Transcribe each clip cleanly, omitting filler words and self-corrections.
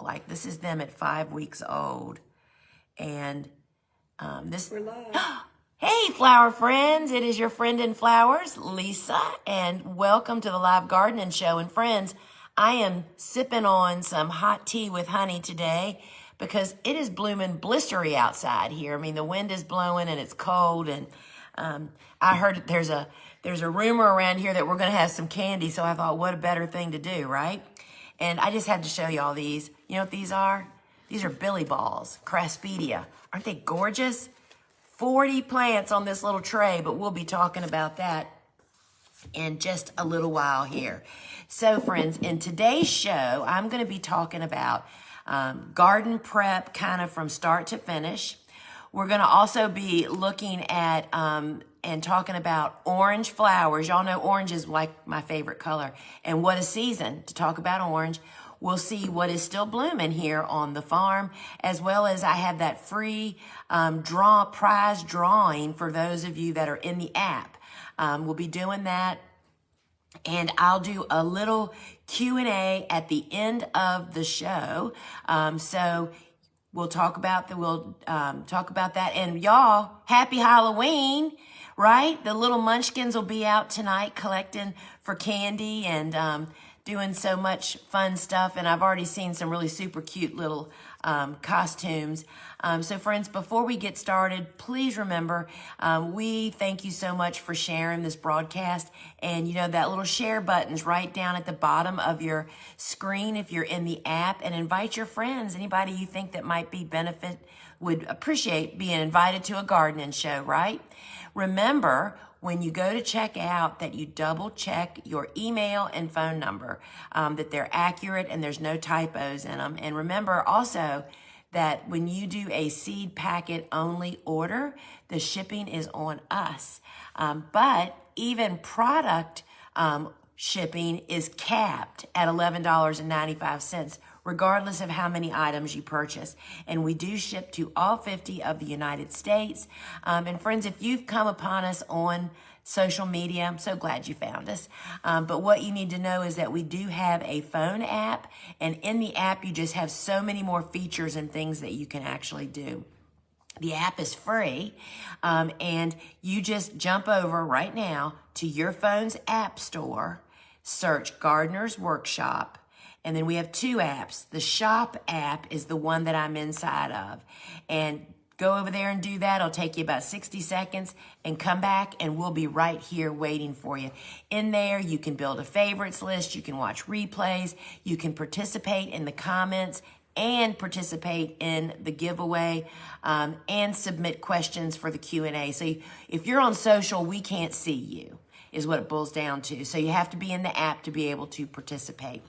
like. This is them at 5 weeks old. And this... We're live. Hey, flower friends. It is your friend in flowers, Lisa, and welcome to the Live Gardening Show. And friends, I am sipping on some hot tea with honey today because it is blooming blistery outside here. I mean, the wind is blowing and it's cold, and I heard there's a rumor around here that we're going to have some candy, so I thought, what a better thing to do, right? And I just had to show you all these. You know what these are? These are Billy Balls, Craspedia. Aren't they gorgeous? 40 plants on this little tray, but we'll be talking about that in just a little while here. So, friends, in today's show, I'm going to be talking about garden prep kind of from start to finish. We're going to also be looking at and talking about orange flowers. Y'all know orange is like my favorite color. And what a season to talk about orange. We'll see what is still blooming here on the farm, as well as I have that free prize drawing for those of you that are in the app. We'll be doing that. And I'll do a little Q&A at the end of the show. So we'll talk about that. And y'all, happy Halloween, right? The little munchkins will be out tonight collecting for candy and doing so much fun stuff. And I've already seen some really super cute little costumes. So friends, before we get started, please remember, we thank you so much for sharing this broadcast. And you know, that little share button's right down at the bottom of your screen if you're in the app, and invite your friends, anybody you think that might be would appreciate being invited to a gardening show, right? Remember, when you go to check out, that you double check your email and phone number, that they're accurate and there's no typos in them. And remember also that when you do a seed packet only order, the shipping is on us. But even product shipping is capped at $11.95, regardless of how many items you purchase. And we do ship to all 50 of the United States. And friends, if you've come upon us on social media, I'm so glad you found us. But what you need to know is that we do have a phone app. And in the app, you just have so many more features and things that you can actually do. The app is free, and you just jump over right now to your phone's app store, search Gardener's Workshop, and then we have two apps. The Shop app is the one that I'm inside of. And go over there and do that. It'll take you about 60 seconds and come back, and we'll be right here waiting for you. In there, you can build a favorites list. You can watch replays. You can participate in the comments and participate in the giveaway, and submit questions for the Q&A. So if you're on social, we can't see you, is what it boils down to. So you have to be in the app to be able to participate.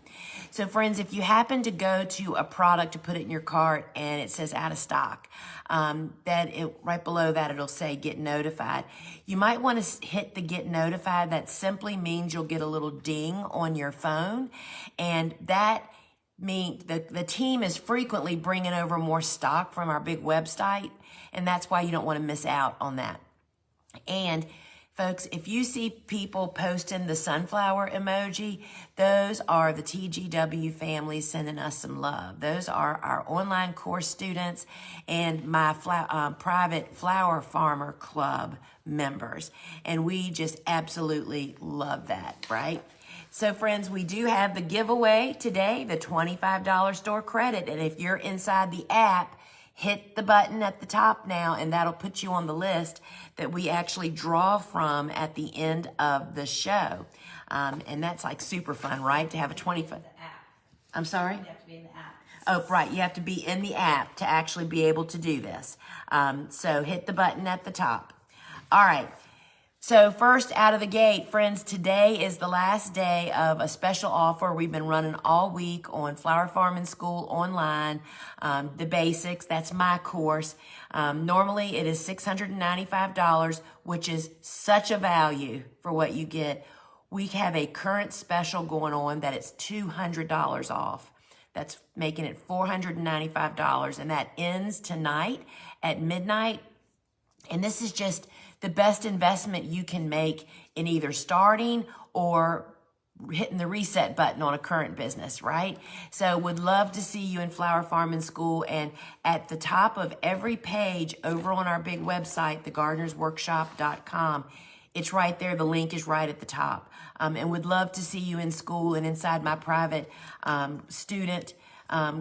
So friends, if you happen to go to a product to put it in your cart and it says out of stock, right below that, it'll say get notified. You might want to hit the get notified. That simply means you'll get a little ding on your phone, and that means the team is frequently bringing over more stock from our big website, and that's why you don't want to miss out on that. And folks, if you see people posting the sunflower emoji, those are the TGW family sending us some love. Those are our online course students and my private flower farmer club members. And we just absolutely love that, right? So friends, we do have the giveaway today, the $25 store credit. And if you're inside the app, hit the button at the top now, and that'll put you on the list that we actually draw from at the end of the show. And that's like super fun, right? To have a 25. I'm sorry? You have to be in the app. Oh, right. You have to be in the app to actually be able to do this. So hit the button at the top. All right. So first out of the gate, friends, today is the last day of a special offer we've been running all week on Flower Farming School online, the basics. That's my course. Normally it is $695, which is such a value for what you get. We have a current special going on that it's $200 off. That's making it $495, and that ends tonight at midnight. And this is just the best investment you can make in either starting or hitting the reset button on a current business, right? So would love to see you in Flower Farming School. And at the top of every page over on our big website, thegardenersworkshop.com, it's right there. The link is right at the top. And would love to see you in school and inside my private student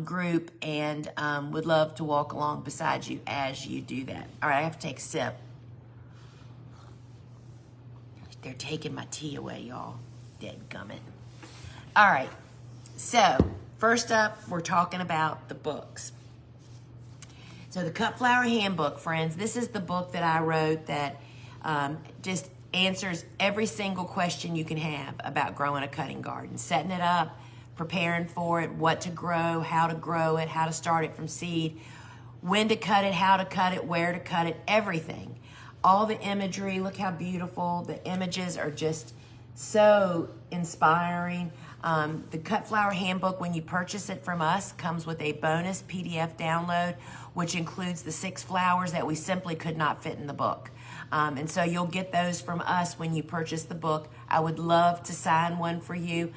group, and would love to walk along beside you as you do that. All right, I have to take a sip. They're taking my tea away, y'all. Dadgummit. All right, so first up, we're talking about the books. So the Cut Flower Handbook, friends, this is the book that I wrote that just answers every single question you can have about growing a cutting garden, setting it up, preparing for it, what to grow, how to start it from seed, when to cut it, how to cut it, where to cut it, everything. All the imagery, look how beautiful. The images are just so inspiring. The Cut Flower Handbook, when you purchase it from us, comes with a bonus PDF download, which includes the 6 flowers that we simply could not fit in the book. And so you'll get those from us when you purchase the book. I would love to sign one for you.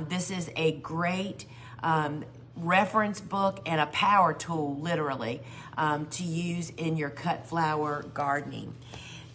This is a great reference book and a power tool, literally, to use in your cut flower gardening.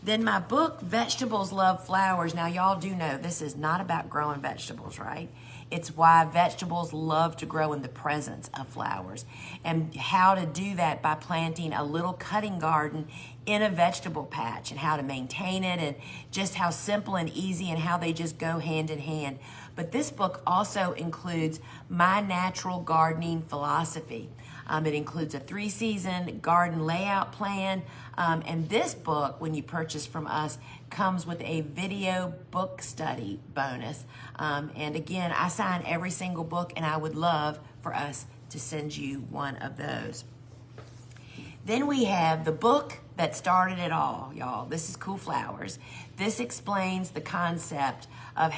Then my book, Vegetables Love Flowers. Now, y'all do know this is not about growing vegetables, right? It's why vegetables love to grow in the presence of flowers, and how to do that by planting a little cutting garden in a vegetable patch, and how to maintain it, and just how simple and easy and how they just go hand in hand. But this book also includes my natural gardening philosophy. It includes a 3-season garden layout plan. And this book, when you purchase from us, comes with a video book study bonus. And again, I sign every single book, and I would love for us to send you one of those. Then we have the book that started it all, y'all. This is Cool Flowers. This explains the concept of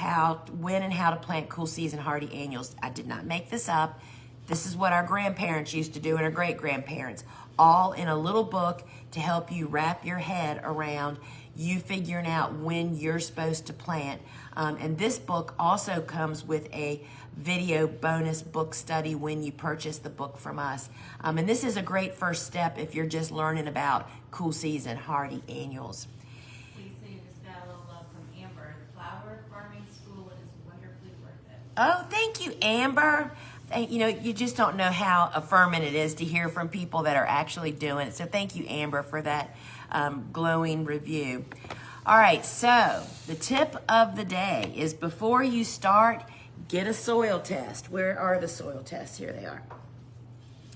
when and how to plant cool season hardy annuals. I did not make this up. This is what our grandparents used to do, and our great-grandparents, all in a little book to help you wrap your head around you figuring out when you're supposed to plant. And this book also comes with a video bonus book study when you purchase the book from us. And this is a great first step if you're just learning about cool season hardy annuals. Lisa, you just got a little love from Amber. The Flower Farming School is wonderfully worth it. Oh, thank you, Amber. You know, you just don't know how affirming it is to hear from people that are actually doing it. So thank you, Amber, for that glowing review. All right, so the tip of the day is before you start, get a soil test. Where are the soil tests? Here they are.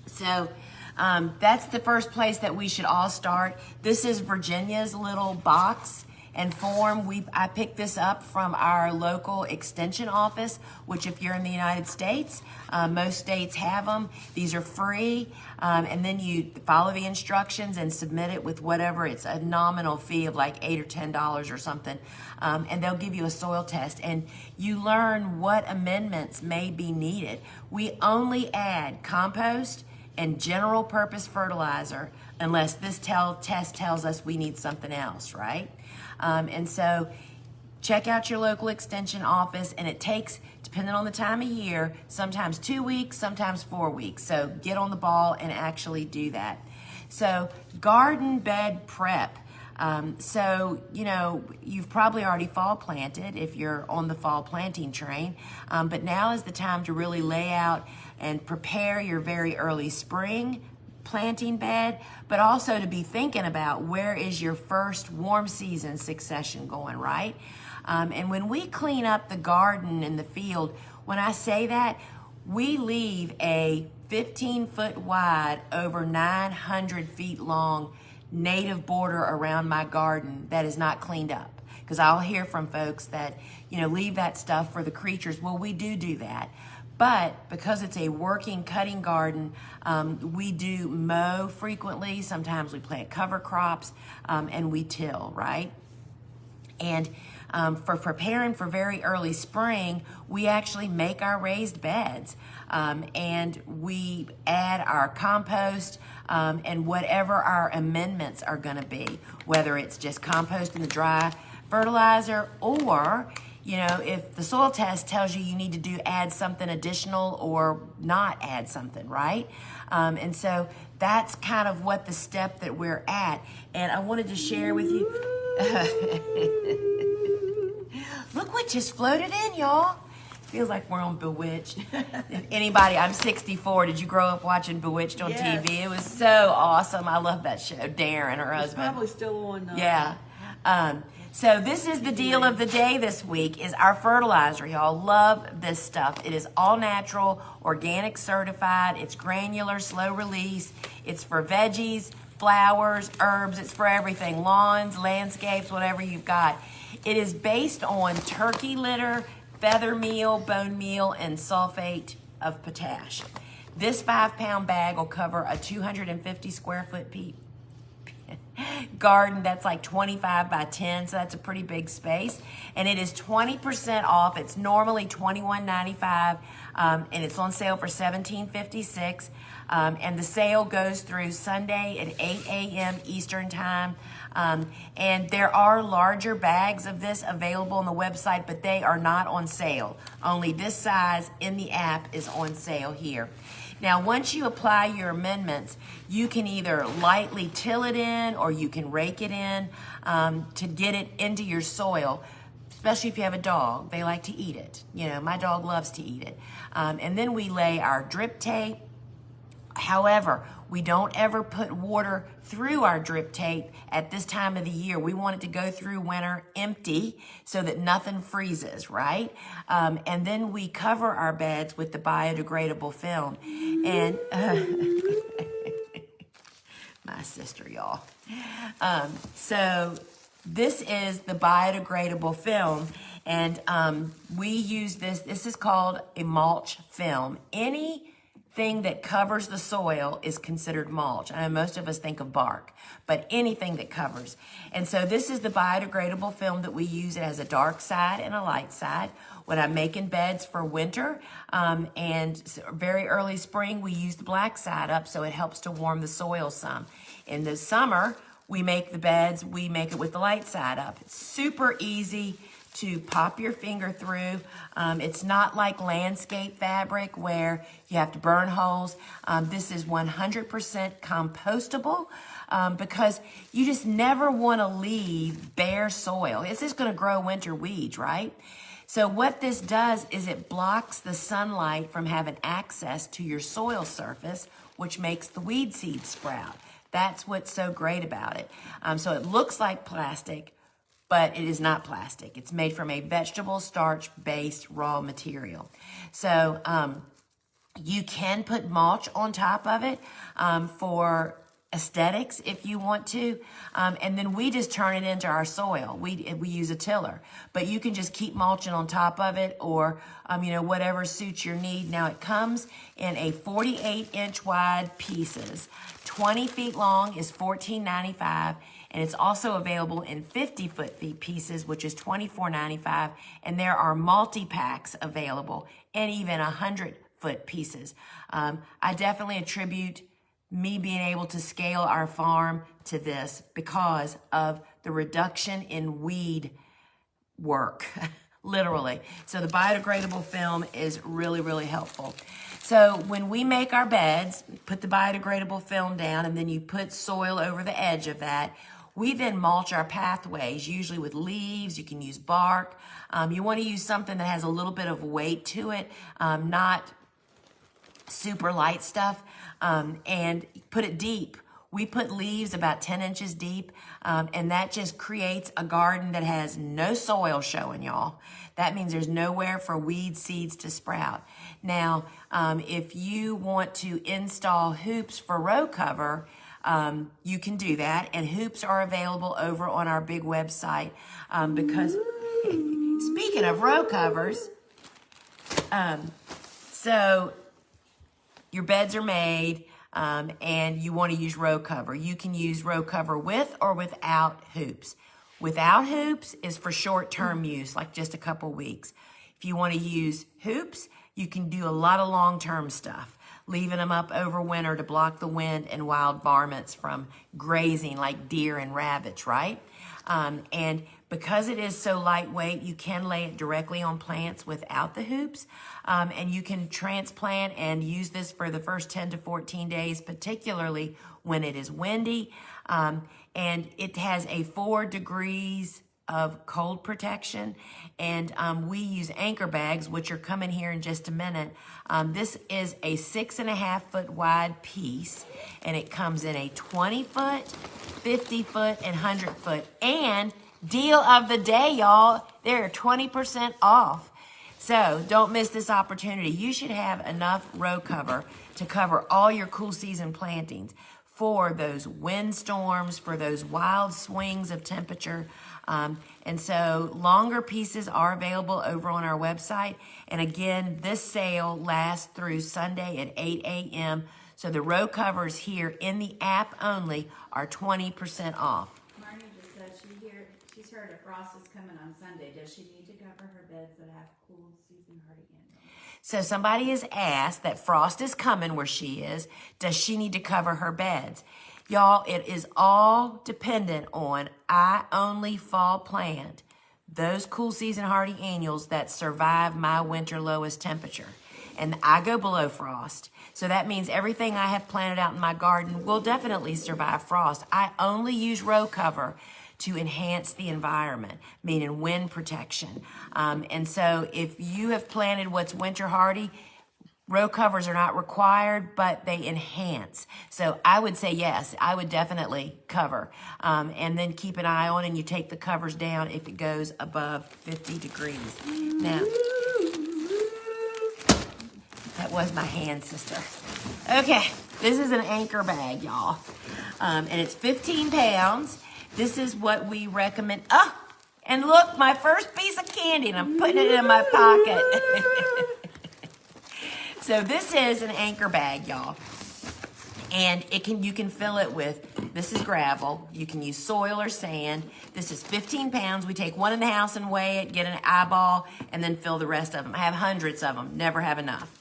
So that's the first place that we should all start. This is Virginia's little box and form. I picked this up from our local extension office, which if you're in the United States, most states have them. These are free, and then you follow the instructions and submit it with whatever. It's a nominal fee of like $8 or $10 or something, and they'll give you a soil test, and you learn what amendments may be needed. We only add compost and general purpose fertilizer unless this test tells us we need something else, right? And so check out your local extension office, and it takes, depending on the time of year, sometimes 2 weeks, sometimes 4 weeks. So get on the ball and actually do that. So garden bed prep. So, you know, you've probably already fall planted if you're on the fall planting train, but now is the time to really lay out and prepare your very early spring planting bed, but also to be thinking about where is your first warm season succession going, right? And when we clean up the garden and the field, when I say that, we leave a 15-foot wide, over 900 feet long native border around my garden that is not cleaned up. Because I'll hear from folks that, you know, leave that stuff for the creatures. Well, we do that. But because it's a working cutting garden, we do mow frequently. Sometimes we plant cover crops, and we till, right? And for preparing for very early spring, we actually make our raised beds, and we add our compost and whatever our amendments are going to be, whether it's just compost in the dry fertilizer, or you know, if the soil test tells you need to add something additional or not add something, right? And so that's kind of what the step that we're at. And I wanted to share with you. Look what just floated in, y'all. Feels like we're on Bewitched. If anybody, I'm 64. Did you grow up watching Bewitched on TV? It was so awesome. I love that show. Darren, her husband. Probably still on. Yeah. So this is the deal of the day this week is our fertilizer. Y'all love this stuff. It is all natural, organic certified. It's granular, slow release. It's for veggies, flowers, herbs. It's for everything. Lawns, landscapes, whatever you've got. It is based on turkey litter, feather meal, bone meal, and sulfate of potash. This 5-pound bag will cover a 250 square foot garden that's like 25 by 10, so that's a pretty big space. And it is 20% off. It's normally $21.95, and it's on sale for $17.56. And the sale goes through Sunday at 8 a.m. Eastern Time. And there are larger bags of this available on the website, but they are not on sale. Only this size in the app is on sale here. Now, once you apply your amendments, you can either lightly till it in or you can rake it in to get it into your soil, especially if you have a dog. They like to eat it. You know, my dog loves to eat it. And then we lay our drip tape. However, we don't ever put water through our drip tape at this time of the year. We want it to go through winter empty so that nothing freezes, right? And then we cover our beds with the biodegradable film. And my sister, y'all. So this is the biodegradable film. And we use this. This is called a mulch film. Anything that covers the soil is considered mulch. I know most of us think of bark, but anything that covers. And so this is the biodegradable film that we use. It has a dark side and a light side. When I'm making beds for winter and very early spring, we use the black side up so it helps to warm the soil some. In the summer, we make the beds, we make it with the light side up. It's super easy to pop your finger through. It's not like landscape fabric where you have to burn holes. This is 100% compostable because you just never want to leave bare soil. It's just going to grow winter weeds, right? So what this does is it blocks the sunlight from having access to your soil surface, which makes the weed seed sprout. That's what's so great about it. So it looks like plastic, but it is not plastic. It's made from a vegetable starch-based raw material. So you can put mulch on top of it for aesthetics if you want to, and then we just turn it into our soil. We use a tiller, but you can just keep mulching on top of it, or whatever suits your need. Now it comes in a 48-inch wide pieces. 20 feet long is $14.95, and it's also available in 50-foot pieces, which is $24.95, and there are multi-packs available, and even 100-foot pieces. I definitely attribute me being able to scale our farm to this because of the reduction in weed work, literally. So the biodegradable film is really, really helpful. So when we make our beds, put the biodegradable film down, and then you put soil over the edge of that. We then mulch our pathways, usually with leaves. You can use bark. You want to use something that has a little bit of weight to it, not super light stuff, and put it deep. We put leaves about 10 inches deep, and that just creates a garden that has no soil showing, y'all. That means there's nowhere for weed seeds to sprout. Now, if you want to install hoops for row cover, you can do that, and hoops are available over on our big website because, speaking of row covers, so your beds are made, and you want to use row cover. You can use row cover with or without hoops. Without hoops is for short-term use, like just a couple weeks. If you want to use hoops, you can do a lot of long-term stuff, leaving them up over winter to block the wind and wild varmints from grazing like deer and rabbits, right? And because it is so lightweight, you can lay it directly on plants without the hoops. And you can transplant and use this for the first 10 to 14 days, particularly when it is windy. And it has a 4 degrees of cold protection, and we use anchor bags, which are coming here in just a minute. This is a 6.5 foot wide piece, and it comes in a 20 foot, 50 foot, and 100 foot. And deal of the day, y'all, they're 20% off. So don't miss this opportunity. You should have enough row cover to cover all your cool season plantings for those windstorms, for those wild swings of temperature. And so longer pieces are available over on our website. And again, this sale lasts through Sunday at 8 a.m. So the row covers here in the app only are 20% off. Marnie just said she's heard a frost is coming on Sunday. Does she need to cover her beds that have cool season hardy annuals? So somebody has asked that frost is coming where she is. Does she need to cover her beds? Y'all, it is all dependent on I only fall plant those cool season hardy annuals that survive my winter lowest temperature. And I go below frost. So that means everything I have planted out in my garden will definitely survive frost. I only use row cover to enhance the environment, meaning wind protection. And so if you have planted what's winter hardy, row covers are not required, but they enhance. So I would say yes, I would definitely cover. And then keep an eye on, and you take the covers down if it goes above 50 degrees. Now, that was my hand, sister. Okay, this is an anchor bag, y'all. And it's 15 pounds. This is what we recommend. Oh, and look, my first piece of candy, and I'm putting it in my pocket. So this is an anchor bag, y'all. And you can fill it with, this is gravel. You can use soil or sand. This is 15 pounds. We take one in the house and weigh it, get an eyeball, and then fill the rest of them. I have hundreds of them, never have enough.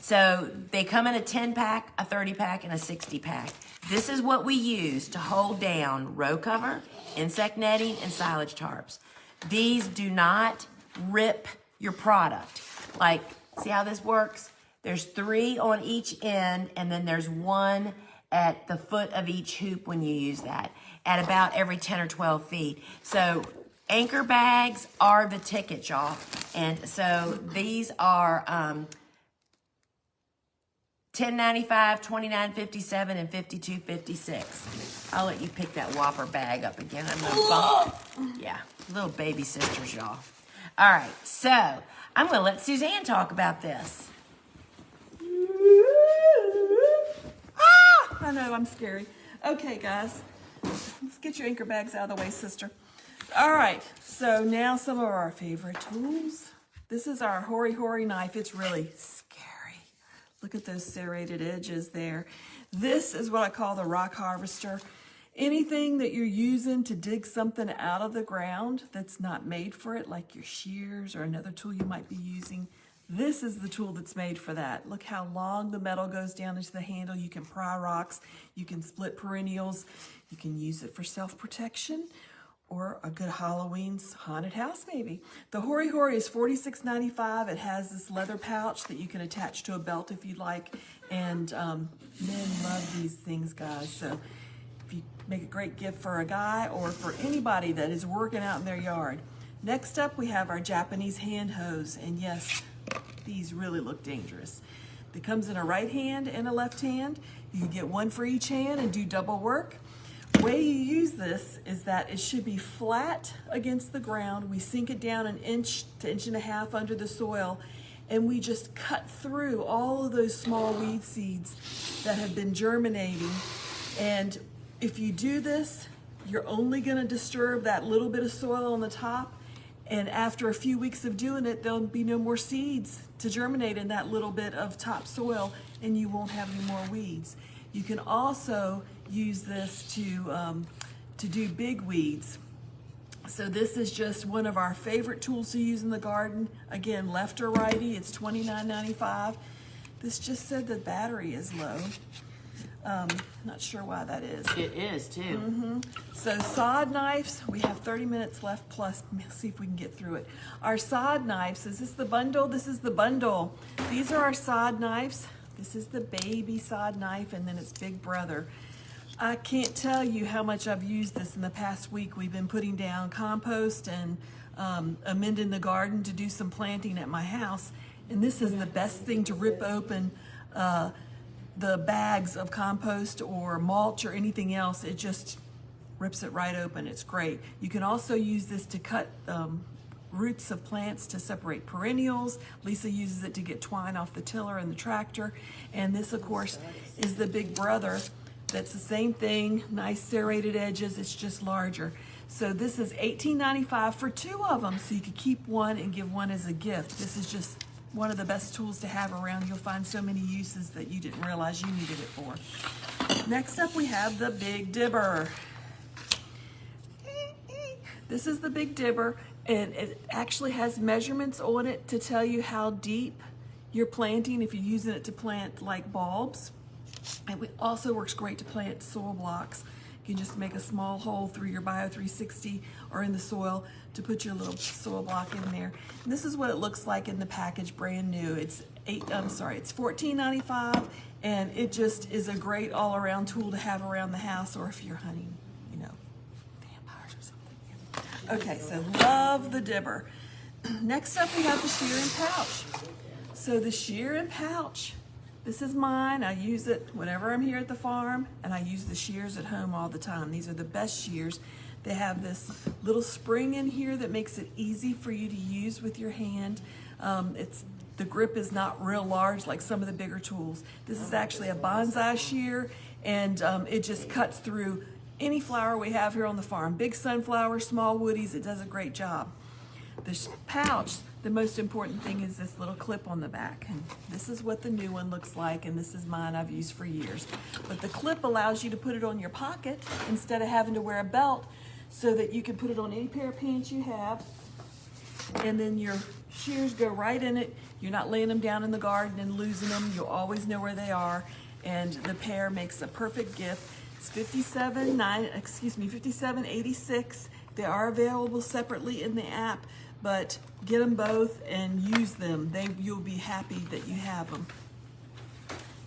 So they come in a 10 pack, a 30 pack, and a 60 pack. This is what we use to hold down row cover, insect netting, and silage tarps. These do not rip your product. Like, see how this works? There's 3 on each end, and then there's 1 at the foot of each hoop when you use that, at about every 10 or 12 feet. So anchor bags are the ticket, y'all. And so these are $10.95, $29.57, and $52.56. I'll let you pick that Whopper bag up again. I'm gonna bump. Yeah, little baby sisters, y'all. All right, so I'm gonna let Suzanne talk about this. I know, I'm scary. Okay, guys, let's get your anchor bags out of the way, sister. All right, so now some of our favorite tools. This is our Hori Hori knife. It's really scary. Look at those serrated edges there. This is what I call the rock harvester. Anything that you're using to dig something out of the ground that's not made for it, like your shears or another tool you might be using, this is the tool that's made for that. Look how long the metal goes down into the handle. You can pry rocks, you can split perennials, you can use it for self-protection or a good Halloween's haunted house maybe. The Hori Hori is $46.95. It has this leather pouch that you can attach to a belt if you'd like. And men love these things, guys. So if you make a great gift for a guy or for anybody that is working out in their yard. Next up, we have our Japanese hand hose. And yes, these really look dangerous. It comes in a right hand and a left hand. You can get one for each hand and do double work. The way you use this is that it should be flat against the ground. We sink it down 1 inch to 1.5 inches under the soil, and we just cut through all of those small weed seeds that have been germinating. And if you do this, you're only gonna disturb that little bit of soil on the top. And after a few weeks of doing it, there'll be no more seeds to germinate in that little bit of topsoil, and you won't have any more weeds. You can also use this to do big weeds. So this is just one of our favorite tools to use in the garden. Again, left or righty, it's $29.95. This just said the battery is low. Not sure why that is. It is too. So sod knives, we have 30 minutes left plus. Let's see if we can get through it. Our sod knives, is this the bundle? This is the bundle. These are our sod knives. This is the baby sod knife, and then it's big brother. I can't tell you how much I've used this in the past week. We've been putting down compost and amending the garden to do some planting at my house. And this is the best thing to rip open the bags of compost or mulch or anything else. It just rips it right open. It's great. You can also use this to cut roots of plants to separate perennials. Lisa uses it to get twine off the tiller and the tractor. And this, of course, is the big brother. That's the same thing, nice serrated edges, it's just larger. So this is $18.95 for 2 of them, so you could keep one and give one as a gift. This is just one of the best tools to have around. You'll find so many uses that you didn't realize you needed it for. Next up we have the Big Dibber. This is the Big Dibber, and it actually has measurements on it to tell you how deep you're planting if you're using it to plant like bulbs. And it also works great to plant soil blocks. You can just make a small hole through your Bio 360 or in the soil to put your little soil block in there. And this is what it looks like in the package, brand new. It's $14.95, and it just is a great all-around tool to have around the house, or if you're hunting, vampires or something. Okay, so love the dibber. Next up, we have the shear and pouch. So the shear and pouch. This is mine. I use it whenever I'm here at the farm, and I use the shears at home all the time. These are the best shears. They have this little spring in here that makes it easy for you to use with your hand. The grip is not real large like some of the bigger tools. This is actually a bonsai shear, and it just cuts through any flower we have here on the farm. Big sunflowers, small woodies, it does a great job. This pouch, the most important thing is this little clip on the back. And this is what the new one looks like, and this is mine I've used for years. But the clip allows you to put it on your pocket instead of having to wear a belt, so that you can put it on any pair of pants you have, and then your shears go right in it. You're not laying them down in the garden and losing them. You'll always know where they are, and the pair makes a perfect gift. It's $57.86. They are available separately in the app, but get them both and use them. You'll be happy that you have them.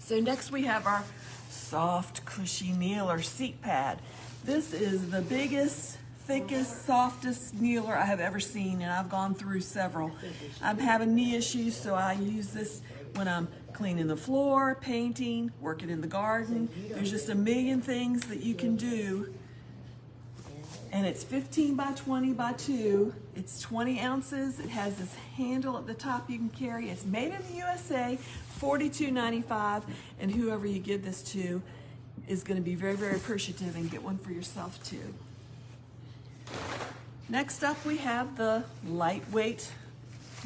So next we have our soft, cushy kneeler seat pad. This is the biggest, thickest, softest kneeler I have ever seen, and I've gone through several. I'm having knee issues, so I use this when I'm cleaning the floor, painting, working in the garden. There's just a million things that you can do. And it's 15 by 20 by 2. It's 20 ounces. It has this handle at the top you can carry. It's made in the USA, $42.95. And whoever you give this to is going to be very, very appreciative and get one for yourself too. Next up, we have the lightweight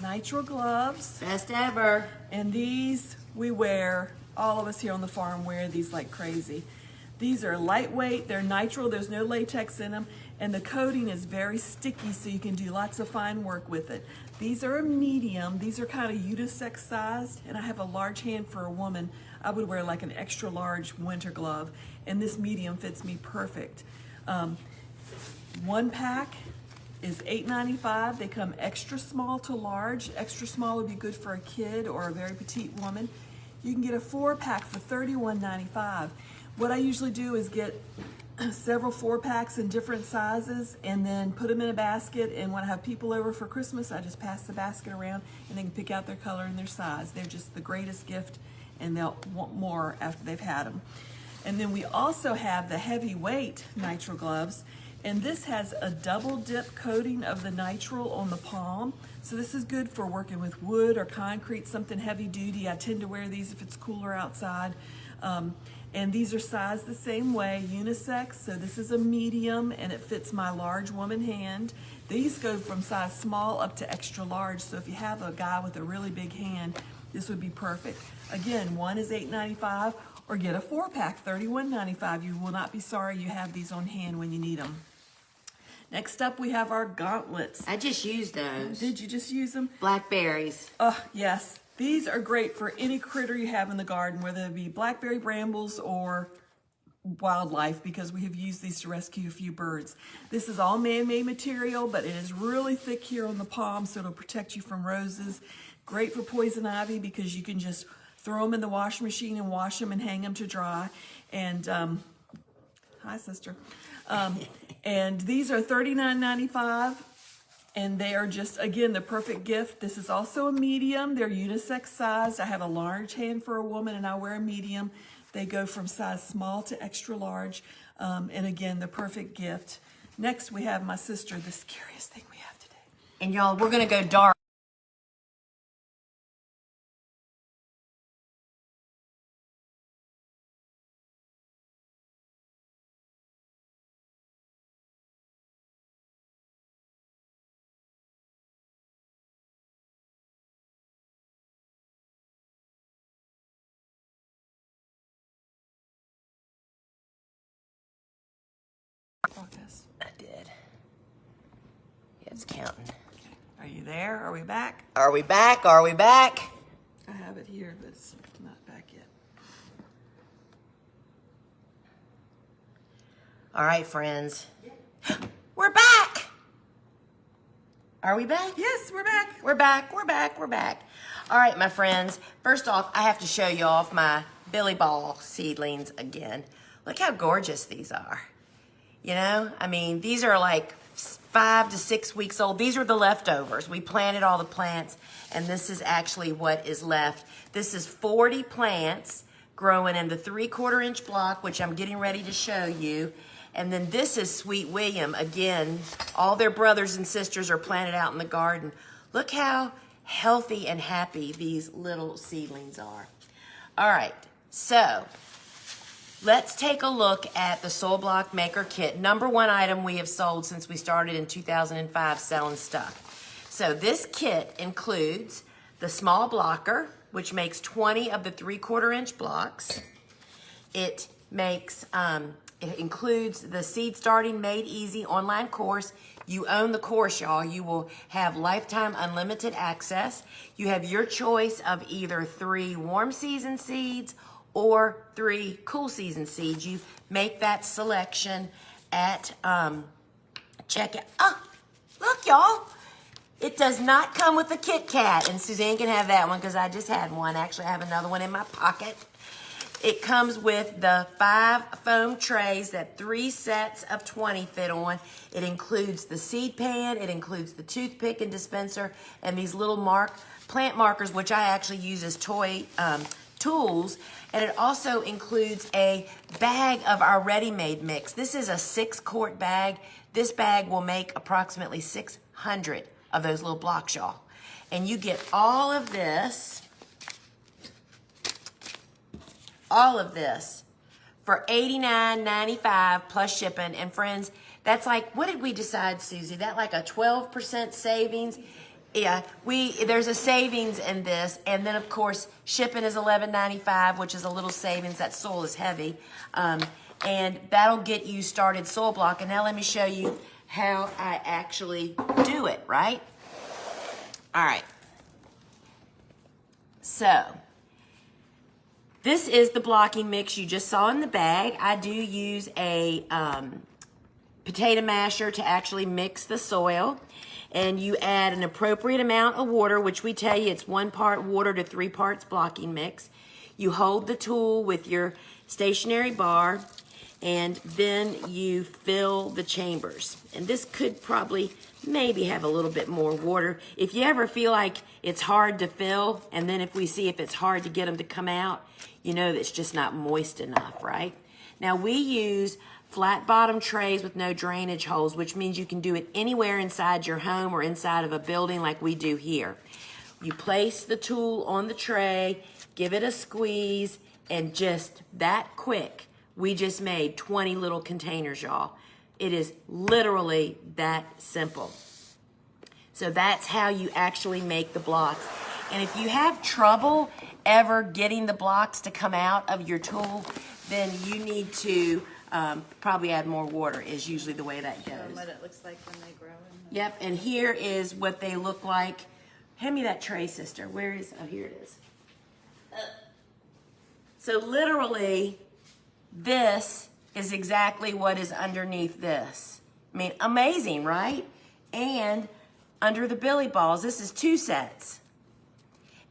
nitrile gloves. Best ever. And these we wear, all of us here on the farm wear these like crazy. These are lightweight, they're nitrile, there's no latex in them, and the coating is very sticky, so you can do lots of fine work with it. These are a medium, these are kind of unisex sized, and I have a large hand for a woman. I would wear like an extra large winter glove, and this medium fits me perfect. One pack is $8.95. They come extra small to large. Extra small would be good for a kid or a very petite woman. You can get a 4-pack for $31.95. What I usually do is get several 4-packs in different sizes and then put them in a basket, and when I have people over for Christmas, I just pass the basket around and they can pick out their color and their size. They're just the greatest gift, and they'll want more after they've had them. And then we also have the heavyweight nitrile gloves, and this has a double dip coating of the nitrile on the palm. So this is good for working with wood or concrete, something heavy duty. I tend to wear these if it's cooler outside. And these are sized the same way, unisex. So this is a medium, and it fits my large woman hand. These go from size small up to extra large. So if you have a guy with a really big hand, this would be perfect. Again, one is $8.95, or get a 4-pack, $31.95. You will not be sorry you have these on hand when you need them. Next up, we have our gauntlets. I just used those. Did you just use them? Blackberries. Oh, yes. These are great for any critter you have in the garden, whether it be blackberry brambles or wildlife, because we have used these to rescue a few birds. This is all man-made material, but it is really thick here on the palm, so it'll protect you from roses. Great for poison ivy because you can just throw them in the washing machine and wash them and hang them to dry. And hi, sister. And these are $39.95. And they are just, again, the perfect gift. This is also a medium. They're unisex sized. I have a large hand for a woman and I wear a medium. They go from size small to extra large. And again, the perfect gift. Next, we have my sister, the scariest thing we have today. And y'all, we're gonna go dark. Focus. I did. Yeah, it's counting. Are you there? Are we back? Are we back? Are we back? I have it here, but it's not back yet. All right, friends. We're back. Are we back? Yes, we're back. We're back. We're back. We're back. All right, my friends. First off, I have to show you off my Billy Ball seedlings again. Look how gorgeous these are. You know, I mean, these are like 5 to 6 weeks old. These are the leftovers. We planted all the plants, and this is actually what is left. This is 40 plants growing in the 3/4 inch block, which I'm getting ready to show you. And then this is Sweet William. Again, all their brothers and sisters are planted out in the garden. Look how healthy and happy these little seedlings are. All right, so let's take a look at the Soil Block Maker Kit. #1 item we have sold since we started in 2005 selling stuff. So this kit includes the small blocker, which makes 20 of the 3/4 inch blocks. It makes, it includes the Seed Starting Made Easy online course. You own the course, y'all. You will have lifetime unlimited access. You have your choice of either 3 warm season seeds or 3 cool season seeds. You make that selection at checkout. Oh, look, y'all. It does not come with a Kit Kat, and Suzanne can have that one because I just had one. Actually, I have another one in my pocket. It comes with the 5 foam trays that 3 sets of 20 fit on. It includes the seed pan, it includes the toothpick and dispenser, and these little plant markers, which I actually use as toy tools. And it also includes a bag of our ready-made mix. This is a 6-quart bag. This bag will make approximately 600 of those little blocks, y'all. And you get all of this for $89.95 plus shipping. And friends, that's like, what did we decide, Susie? That like a 12% savings? Yeah, there's a savings in this, and then of course shipping is $11.95, which is a little savings. That soil is heavy, and that'll get you started soil block. And now let me show you how I actually do it. Right? All right. So this is the blocking mix you just saw in the bag. I do use a potato masher to actually mix the soil. And you add an appropriate amount of water, which we tell you it's 1 part water to 3 parts blocking mix. You hold the tool with your stationary bar, and then you fill the chambers. And this could probably maybe have a little bit more water. If you ever feel like it's hard to fill, and then if we see if it's hard to get them to come out, you know that's just not moist enough, right? Now we use flat bottom trays with no drainage holes, which means you can do it anywhere inside your home or inside of a building like we do here. You place the tool on the tray, give it a squeeze, and just that quick, we just made 20 little containers, y'all. It is literally that simple. So that's how you actually make the blocks. And if you have trouble ever getting the blocks to come out of your tool, then you need to probably add more water is usually the way that goes. Show them what it looks like when they grow. Yep, and here is what they look like Hand me that tray, sister. Where is, oh, here it is. So literally, this is exactly what is underneath this. I mean, amazing, right? And under the billy balls, this is 2 sets.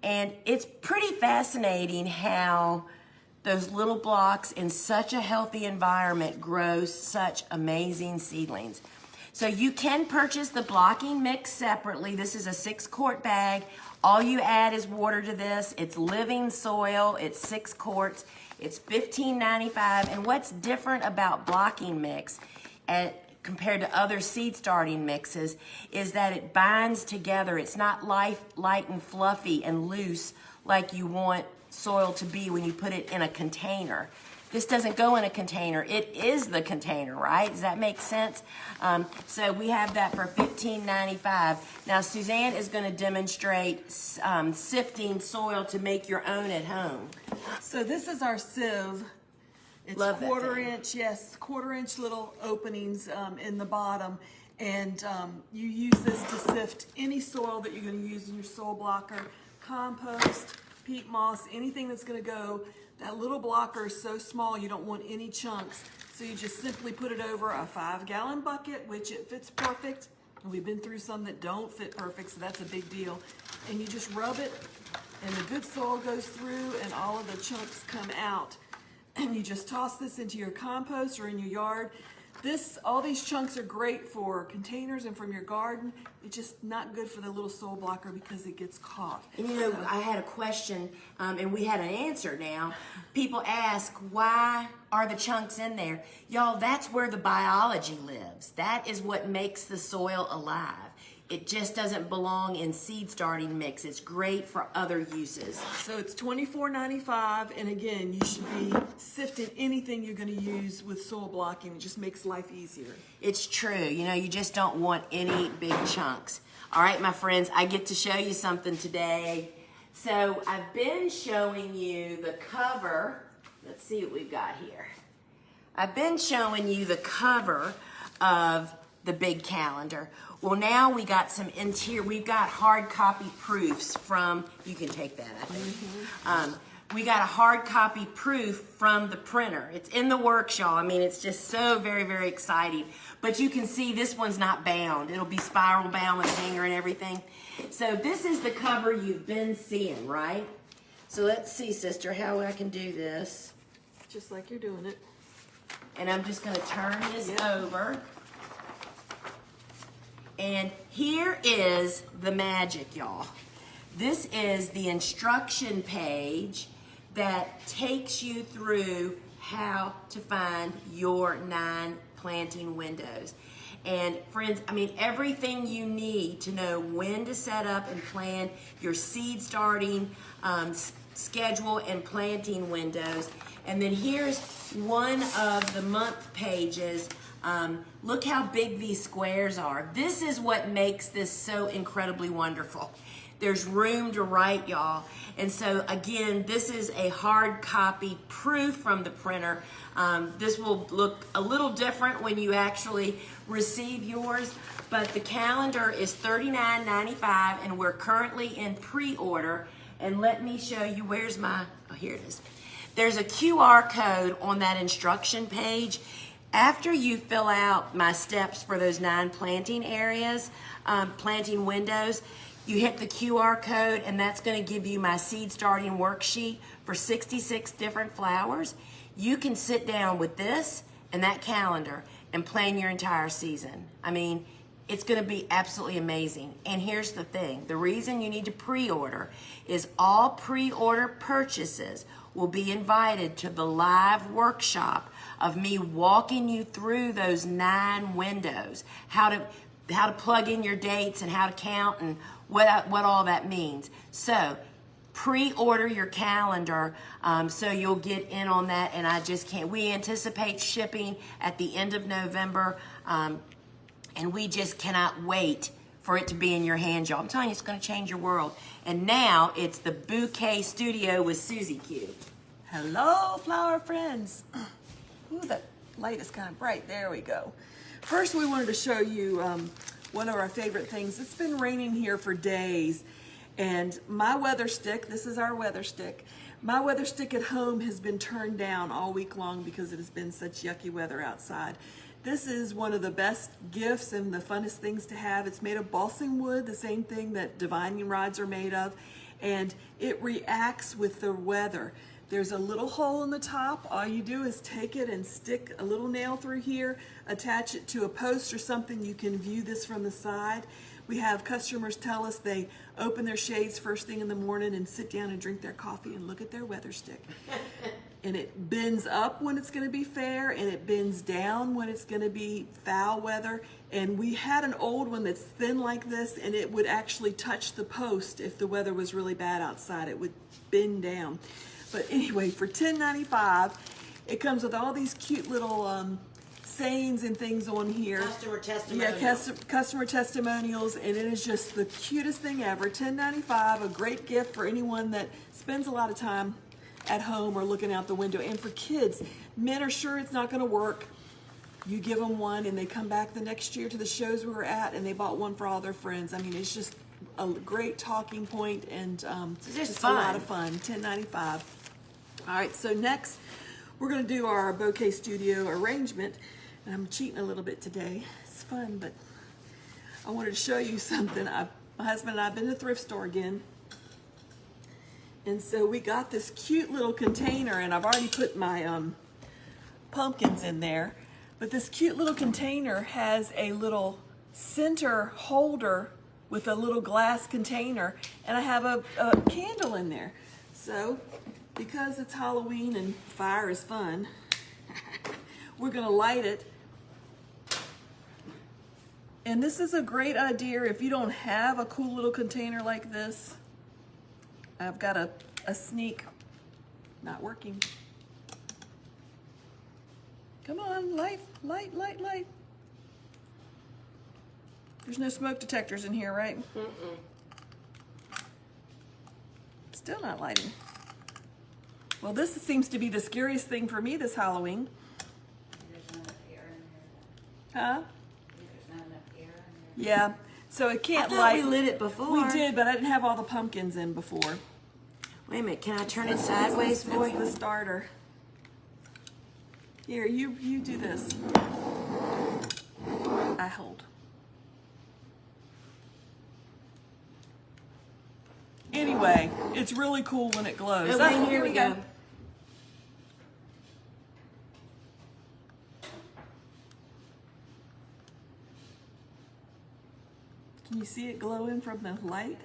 And it's pretty fascinating how those little blocks in such a healthy environment grow such amazing seedlings. So you can purchase the blocking mix separately. This is a 6-quart bag. All you add is water to this. It's living soil. It's 6 quarts. It's $15.95. And what's different about blocking mix compared to other seed starting mixes is that it binds together. It's not light and fluffy and loose like you want soil to be when you put it in a container. This doesn't go in a container. It is the container, right? Does that make sense? So we have that for $15.95. Now Suzanne is going to demonstrate sifting soil to make your own at home. So this is our sieve. It's Love that quarter-inch, yes, quarter-inch little openings in the bottom. And you use this to sift any soil that you're going to use in your soil blocker, compost, peat moss, anything that's going to go. That little blocker is so small you don't want any chunks. So you just simply put it over a 5-gallon bucket, which it fits perfect. We've been through some that don't fit perfect, so that's a big deal. And you just rub it, and the good soil goes through, and all of the chunks come out. And you just toss this into your compost or in your yard. All these chunks are great for containers and from your garden. It's just not good for the little soil blocker because it gets caught. And you know, I had a question, and we had an answer now. People ask, why are the chunks in there? Y'all, that's where the biology lives. That is what makes the soil alive. It just doesn't belong in seed starting mix. It's great for other uses. So it's $24.95, and again, you should be sifting anything you're going to use with soil blocking. It just makes life easier. It's true. You know, you just don't want any big chunks. All right, my friends, I get to show you something today. So I've been showing you the cover. Let's see what we've got here. I've been showing you the cover of the big calendar. Well, now we got some interior, we've got hard copy proofs from, you can take that, I think. We got a hard copy proof from the printer. It's in the works, y'all. I mean, it's just so very, very exciting. But you can see this one's not bound. It'll be spiral bound with a hanger and everything. So this is the cover you've been seeing, right? So let's see, sister, how I can do this. Just like you're doing it. And I'm just gonna turn this over. And here is the magic, y'all. This is the instruction page that takes you through how to find your 9 planting windows. And friends, I mean, everything you need to know when to set up and plan your seed starting schedule and planting windows. And then here's one of the month pages. Look how big these squares are. This is what makes this so incredibly wonderful. There's room to write, y'all. And so again, this is a hard copy proof from the printer. This will look a little different when you actually receive yours, but the calendar is $39.95 and we're currently in pre-order. And let me show you, where's my, oh, here it is. There's a QR code on that instruction page. After you fill out my steps for those 9 planting areas, planting windows, you hit the QR code and that's going to give you my seed starting worksheet for 66 different flowers. You can sit down with this and that calendar and plan your entire season. I mean, it's going to be absolutely amazing. And here's the thing. The reason you need to pre-order is all pre-order purchases will be invited to the live workshop of me walking you through those 9 windows, how to plug in your dates and how to count and what all that means. So pre-order your calendar so you'll get in on that. And I just can't, we anticipate shipping at the end of November and we just cannot wait for it to be in your hands, y'all. I'm telling you, it's going to change your world. And now it's the Bouquet Studio with Susie Q. Hello, flower friends. Ooh, that light is kind of bright. There we go. First, we wanted to show you one of our favorite things. It's been raining here for days, And my weather stick, this is our weather stick. My weather stick at home has been turned down all week long because it has been such yucky weather outside. This is one of the best gifts and the funnest things to have. It's made of balsam wood, the same thing that divining rods are made of, and it reacts with the weather. There's a little hole in the top. All you do is take it and stick a little nail through here, attach it to a post or something. You can view this from the side. We have customers tell us they open their shades first thing in the morning and sit down and drink their coffee and look at their weather stick. And it bends up when it's going to be fair, and it bends down when it's going to be foul weather. And we had an old one that's thin like this, and it would actually touch the post if the weather was really bad outside. It would bend down. But anyway, for $10.95, it comes with all these cute little sayings and things on here. Customer testimonials. Yeah, customer testimonials, and it is just the cutest thing ever. $10.95, a great gift for anyone that spends a lot of time at home or looking out the window. And for kids, men are sure it's not going to work. You give them one, and they come back the next year to the shows we were at, and they bought one for all their friends. I mean, it's just a great talking point, and just a lot of fun. $10.95. All right, so next we're going to do our Bouquet Studio arrangement. And I'm cheating a little bit today. It's fun, but I wanted to show you something. My husband and I have been to the thrift store again. And so we got this cute little container, and I've already put my pumpkins in there. But this cute little container has a little center holder with a little glass container, and I have a candle in there. So because it's Halloween and fire is fun, we're gonna light it. And this is a great idea if you don't have a cool little container like this. I've got a sneak, not working. Come on, light, light, light, light. There's no smoke detectors in here, right? Still not lighting. Well, this seems to be the scariest thing for me this Halloween. There's not enough air in there. Huh? There's not enough air in there. Yeah, so it can't I thought light. we lit it before. We did, but I didn't have all the pumpkins in before. Wait a minute, can I turn it sideways for It's you? the starter. Here, you do this. I hold. Anyway, it's really cool when it glows. Oh, Oh, wait, here we go. Can you see it glowing from the light?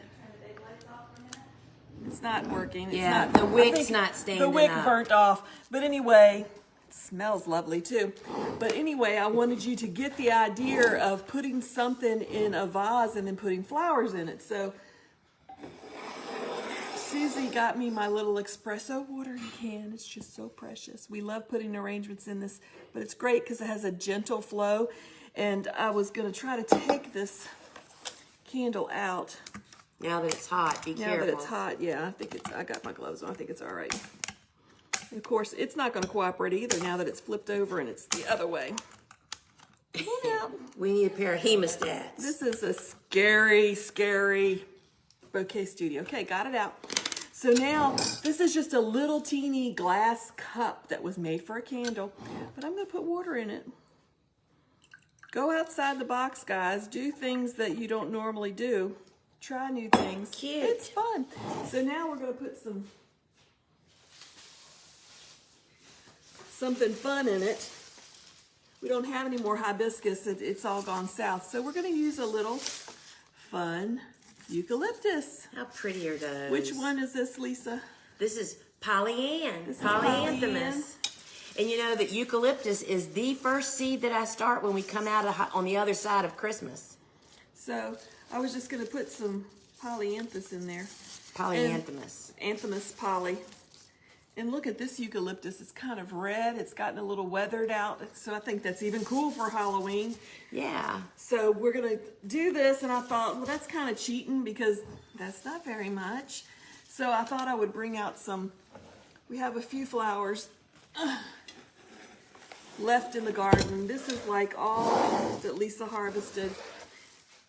It's not working. It's Yeah, not, the wick's I think not standing The wick up. burnt off. But anyway, it smells lovely too. But anyway, I wanted you to get the idea of putting something in a vase and then putting flowers in it. So Susie got me my little espresso watering can. It's just so precious. We love putting arrangements in this, but it's great because it has a gentle flow. And I was going to try to take this candle out. Now that it's hot, be careful. Now that it's hot, yeah, I got my gloves on. I think it's all right. And of course, it's not going to cooperate either now that it's flipped over and it's the other way. Come on out. We need a pair of hemostats. This is a scary, scary Bouquet Studio. Okay, got it out. So now, this is just a little teeny glass cup that was made for a candle, but I'm going to put water in it. Go outside the box, guys. Do things that you don't normally do. Try new things. Cute. It's fun. So now we're going to put something fun in it. We don't have any more hibiscus. It's all gone south. So we're going to use a little fun eucalyptus. How pretty are those? Which one is this, Lisa? This is polyanth. This is Polyanthemous. And you know that eucalyptus is the first seed that I start when we come out on the other side of Christmas. So I was just going to put some polyanthus in there. Polyanthemous. Anthemus poly. And look at this eucalyptus. It's kind of red. It's gotten a little weathered out. So I think that's even cool for Halloween. Yeah. So we're going to do this. And I thought, well, that's kind of cheating because that's not very much. So I thought I would bring out we have a few flowers left in the garden. This is like all that Lisa harvested.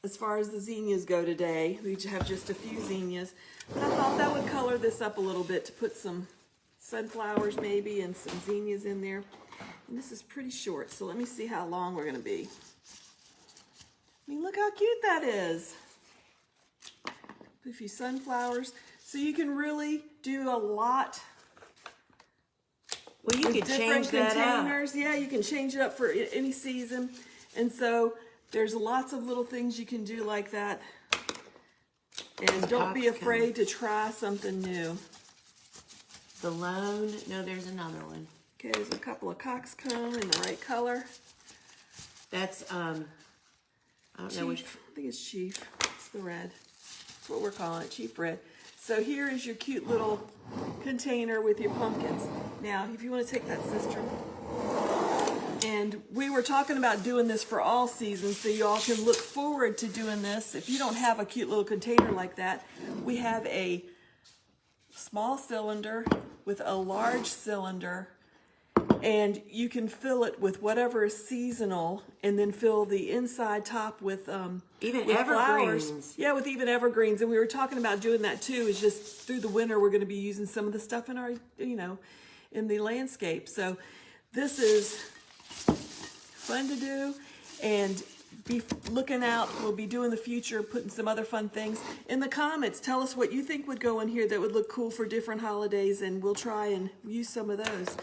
as far as the zinnias go today. We have just a few zinnias. But I thought that would color this up a little bit to put some sunflowers maybe and some zinnias in there. And this is pretty short, so let me see how long we're gonna be. I mean, look how cute that is. Put a few sunflowers. So you can really do a lot. Well, you could change that containers. Yeah, you can change it up for any season. And so there's lots of little things you can do like that. And don't be afraid to try something new. The lone, no, there's another one. Okay, there's a couple of coxcomb in the right color. That's, I don't know which. I think it's Chief. It's the red. That's what we're calling it, Chief Red. So here is your cute little container with your pumpkins. Now, if you want to take that, sister. And we were talking about doing this for all seasons, so you all can look forward to doing this. If you don't have a cute little container like that, we have a small cylinder with a large cylinder, and you can fill it with whatever is seasonal, and then fill the inside top with even with evergreens. Flowers. Yeah, with even evergreens. And we were talking about doing that too. Is just through the winter we're going to be using some of the stuff in our, in the landscape. So this is fun to do, and be looking out. We'll be doing the future, putting some other fun things in the comments. Tell us what you think would go in here that would look cool for different holidays, and we'll try and use some of those.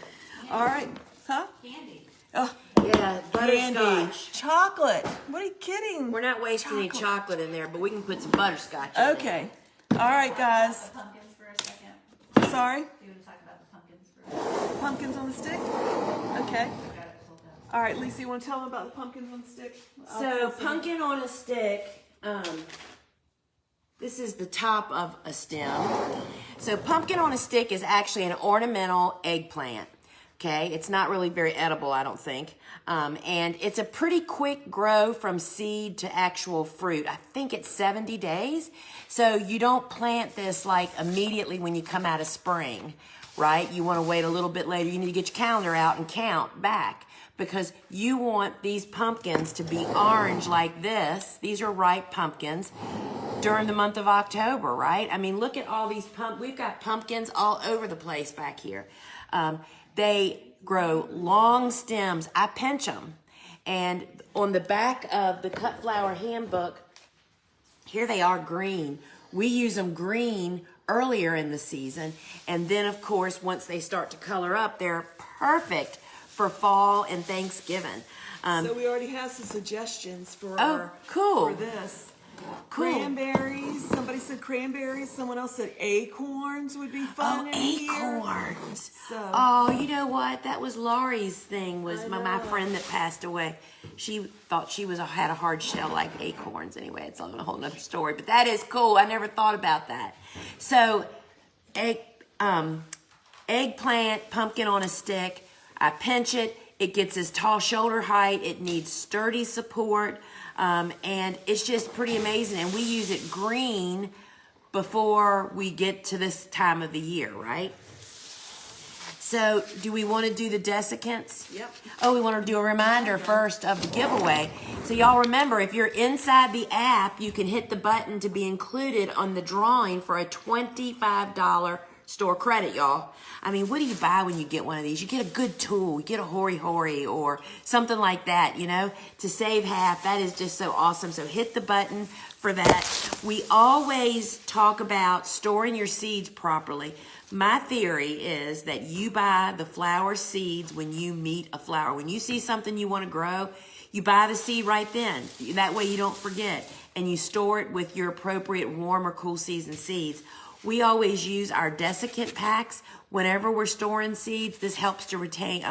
All right, huh? Candy. Oh, Yeah, candy, butterscotch. chocolate. What are you kidding? We're not wasting any chocolate in there, but we can put some butterscotch in Okay. All right, guys. The pumpkins for a second. Sorry. Do you want to talk about the pumpkins for a second? Pumpkins on the stick. Okay. I got it pulled up. All right, Lisa, you want to tell them about the pumpkins on the stick? So pumpkin on a stick, this is the top of a stem. So pumpkin on a stick is actually an ornamental eggplant. Okay, it's not really very edible, I don't think. And it's a pretty quick grow from seed to actual fruit. I think it's 70 days. So you don't plant this like immediately when you come out of spring, right? You want to wait a little bit later. You need to get your calendar out and count back, because you want these pumpkins to be orange like this. These are ripe pumpkins during the month of October, right? I mean, look at all these we've got pumpkins all over the place back here. They grow long stems. I pinch them. And on the back of the Cut Flower Handbook, here they are green. We use them green earlier in the season. And then, of course, once they start to color up, they're perfect for fall and Thanksgiving. So we already have some suggestions for cool. for this. Cool. Cranberries. Somebody said cranberries. Someone else said acorns would be fun in here. Acorns. So. Oh, you know what? That was Laurie's thing. Was my friend that passed away. She thought she had a hard shell like acorns. Anyway, it's a whole nother story. But that is cool. I never thought about that. So, eggplant, pumpkin on a stick. I pinch it. It gets as tall shoulder height. It needs sturdy support. And it's just pretty amazing. And we use it green before we get to this time of the year, right? So do we want to do the desiccants? Yep. Oh, we want to do a reminder first of the giveaway. So y'all remember, if you're inside the app, you can hit the button to be included on the drawing for a $25 store credit, y'all. I mean, what do you buy when you get one of these? You get a good tool. You get a Hori Hori or something like that, to save half. That is just so awesome. So hit the button for that. We always talk about storing your seeds properly. My theory is that you buy the flower seeds when you meet a flower. When you see something you want to grow, you buy the seed right then. That way you don't forget. And you store it with your appropriate warm or cool season seeds. We always use our desiccant packs whenever we're storing seeds. This helps to retain,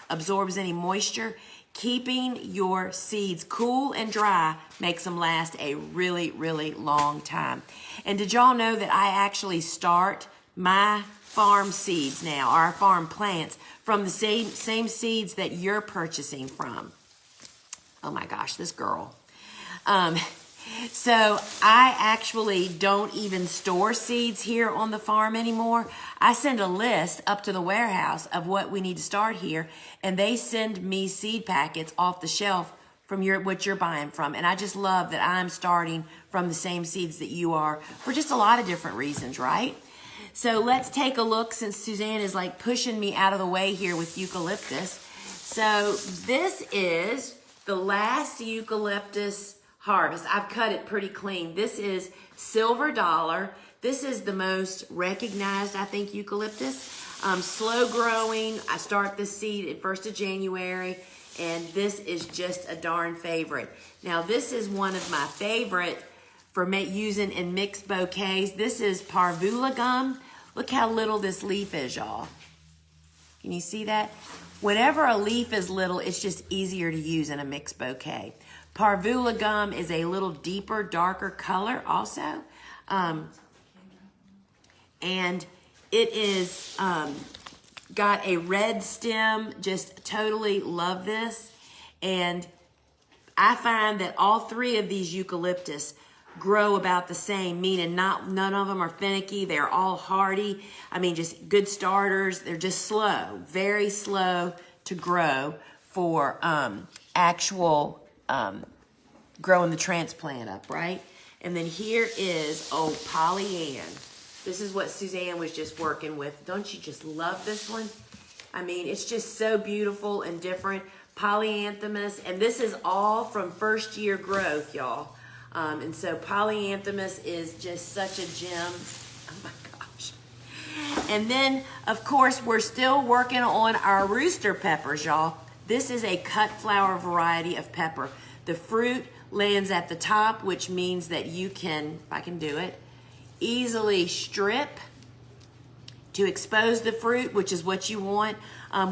absorbs any moisture. Keeping your seeds cool and dry makes them last a really, really long time. And did y'all know that I actually start my farm seeds now, our farm plants, from the same seeds that you're purchasing from? Oh my gosh, this girl. So I actually don't even store seeds here on the farm anymore. I send a list up to the warehouse of what we need to start here, and they send me seed packets off the shelf from what you're buying from. And I just love that I'm starting from the same seeds that you are for just a lot of different reasons, right? So let's take a look, since Suzanne is like pushing me out of the way here with eucalyptus. So this is the last eucalyptus harvest. I've cut it pretty clean. This is Silver Dollar. This is the most recognized, I think, eucalyptus. Slow growing. I start the seed at 1st of January, and this is just a darn favorite. Now, this is one of my favorite for using in mixed bouquets. This is Parvula gum. Look how little this leaf is, y'all. Can you see that? Whenever a leaf is little, it's just easier to use in a mixed bouquet. Parvula gum is a little deeper, darker color also. And it is got a red stem. Just totally love this. And I find that all three of these eucalyptus grow about the same, meaning none of them are finicky. They're all hardy. I mean, just good starters. They're just slow, very slow to grow for actual growing the transplant up, right? And then here is old Pollyann. This is what Suzanne was just working with. Don't you just love this one? I mean, it's just so beautiful and different. Polyanthemus, and this is all from first year growth, y'all. And so Polyanthemus is just such a gem. Oh my gosh. And then, of course, we're still working on our rooster peppers, y'all. This is a cut flower variety of pepper. The fruit lands at the top, which means that you can, if I can do it, easily strip to expose the fruit, which is what you want.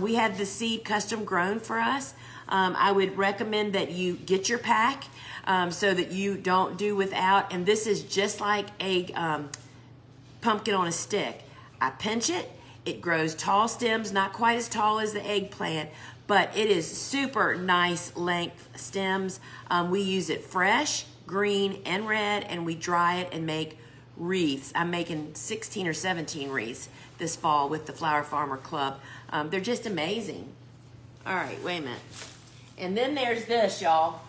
We had the seed custom grown for us. I would recommend that you get your pack so that you don't do without. And this is just like a pumpkin on a stick. I pinch it. It grows tall stems, not quite as tall as the eggplant, but it is super nice length stems. We use it fresh, green, and red, and we dry it and make wreaths. I'm making 16 or 17 wreaths this fall with the Flower Farmer Club. They're just amazing. All right, wait a minute. And then there's this, y'all.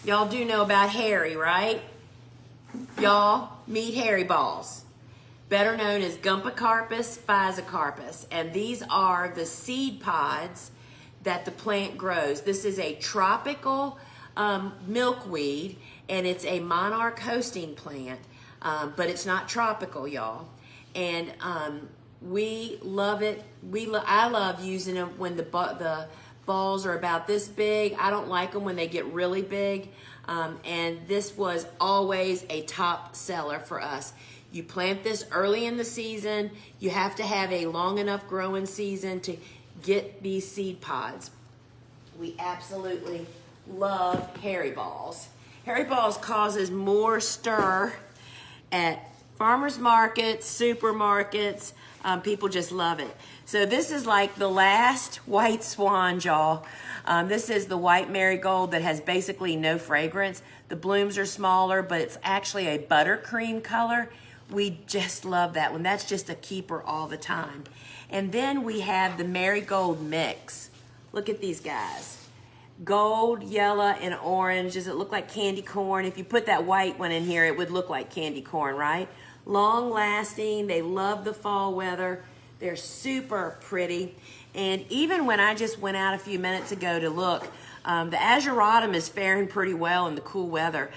Y'all do know about Harry, right? Y'all, meet Harry balls, better known as Gumpacarpus physocarpus. And these are the seed pods that the plant grows. This is a tropical milkweed, and it's a monarch hosting plant, but it's not tropical, y'all. And we love it. I love using them when the balls are about this big. I don't like them when they get really big. And this was always a top seller for us. You plant this early in the season. You have to have a long enough growing season to get these seed pods. We absolutely love Harry balls. Harry balls causes more stir at farmers markets, supermarkets. People just love it. So this is like the last white swan, y'all. This is the white marigold that has basically no fragrance. The blooms are smaller, but it's actually a buttercream color. We just love that one. That's just a keeper all the time. And then we have the marigold mix. Look at these guys. Gold, yellow, and orange. Does it look like candy corn? If you put that white one in here, it would look like candy corn, right? Long lasting. They love the fall weather. They're super pretty. And even when I just went out a few minutes ago to look, the ageratum is faring pretty well in the cool weather.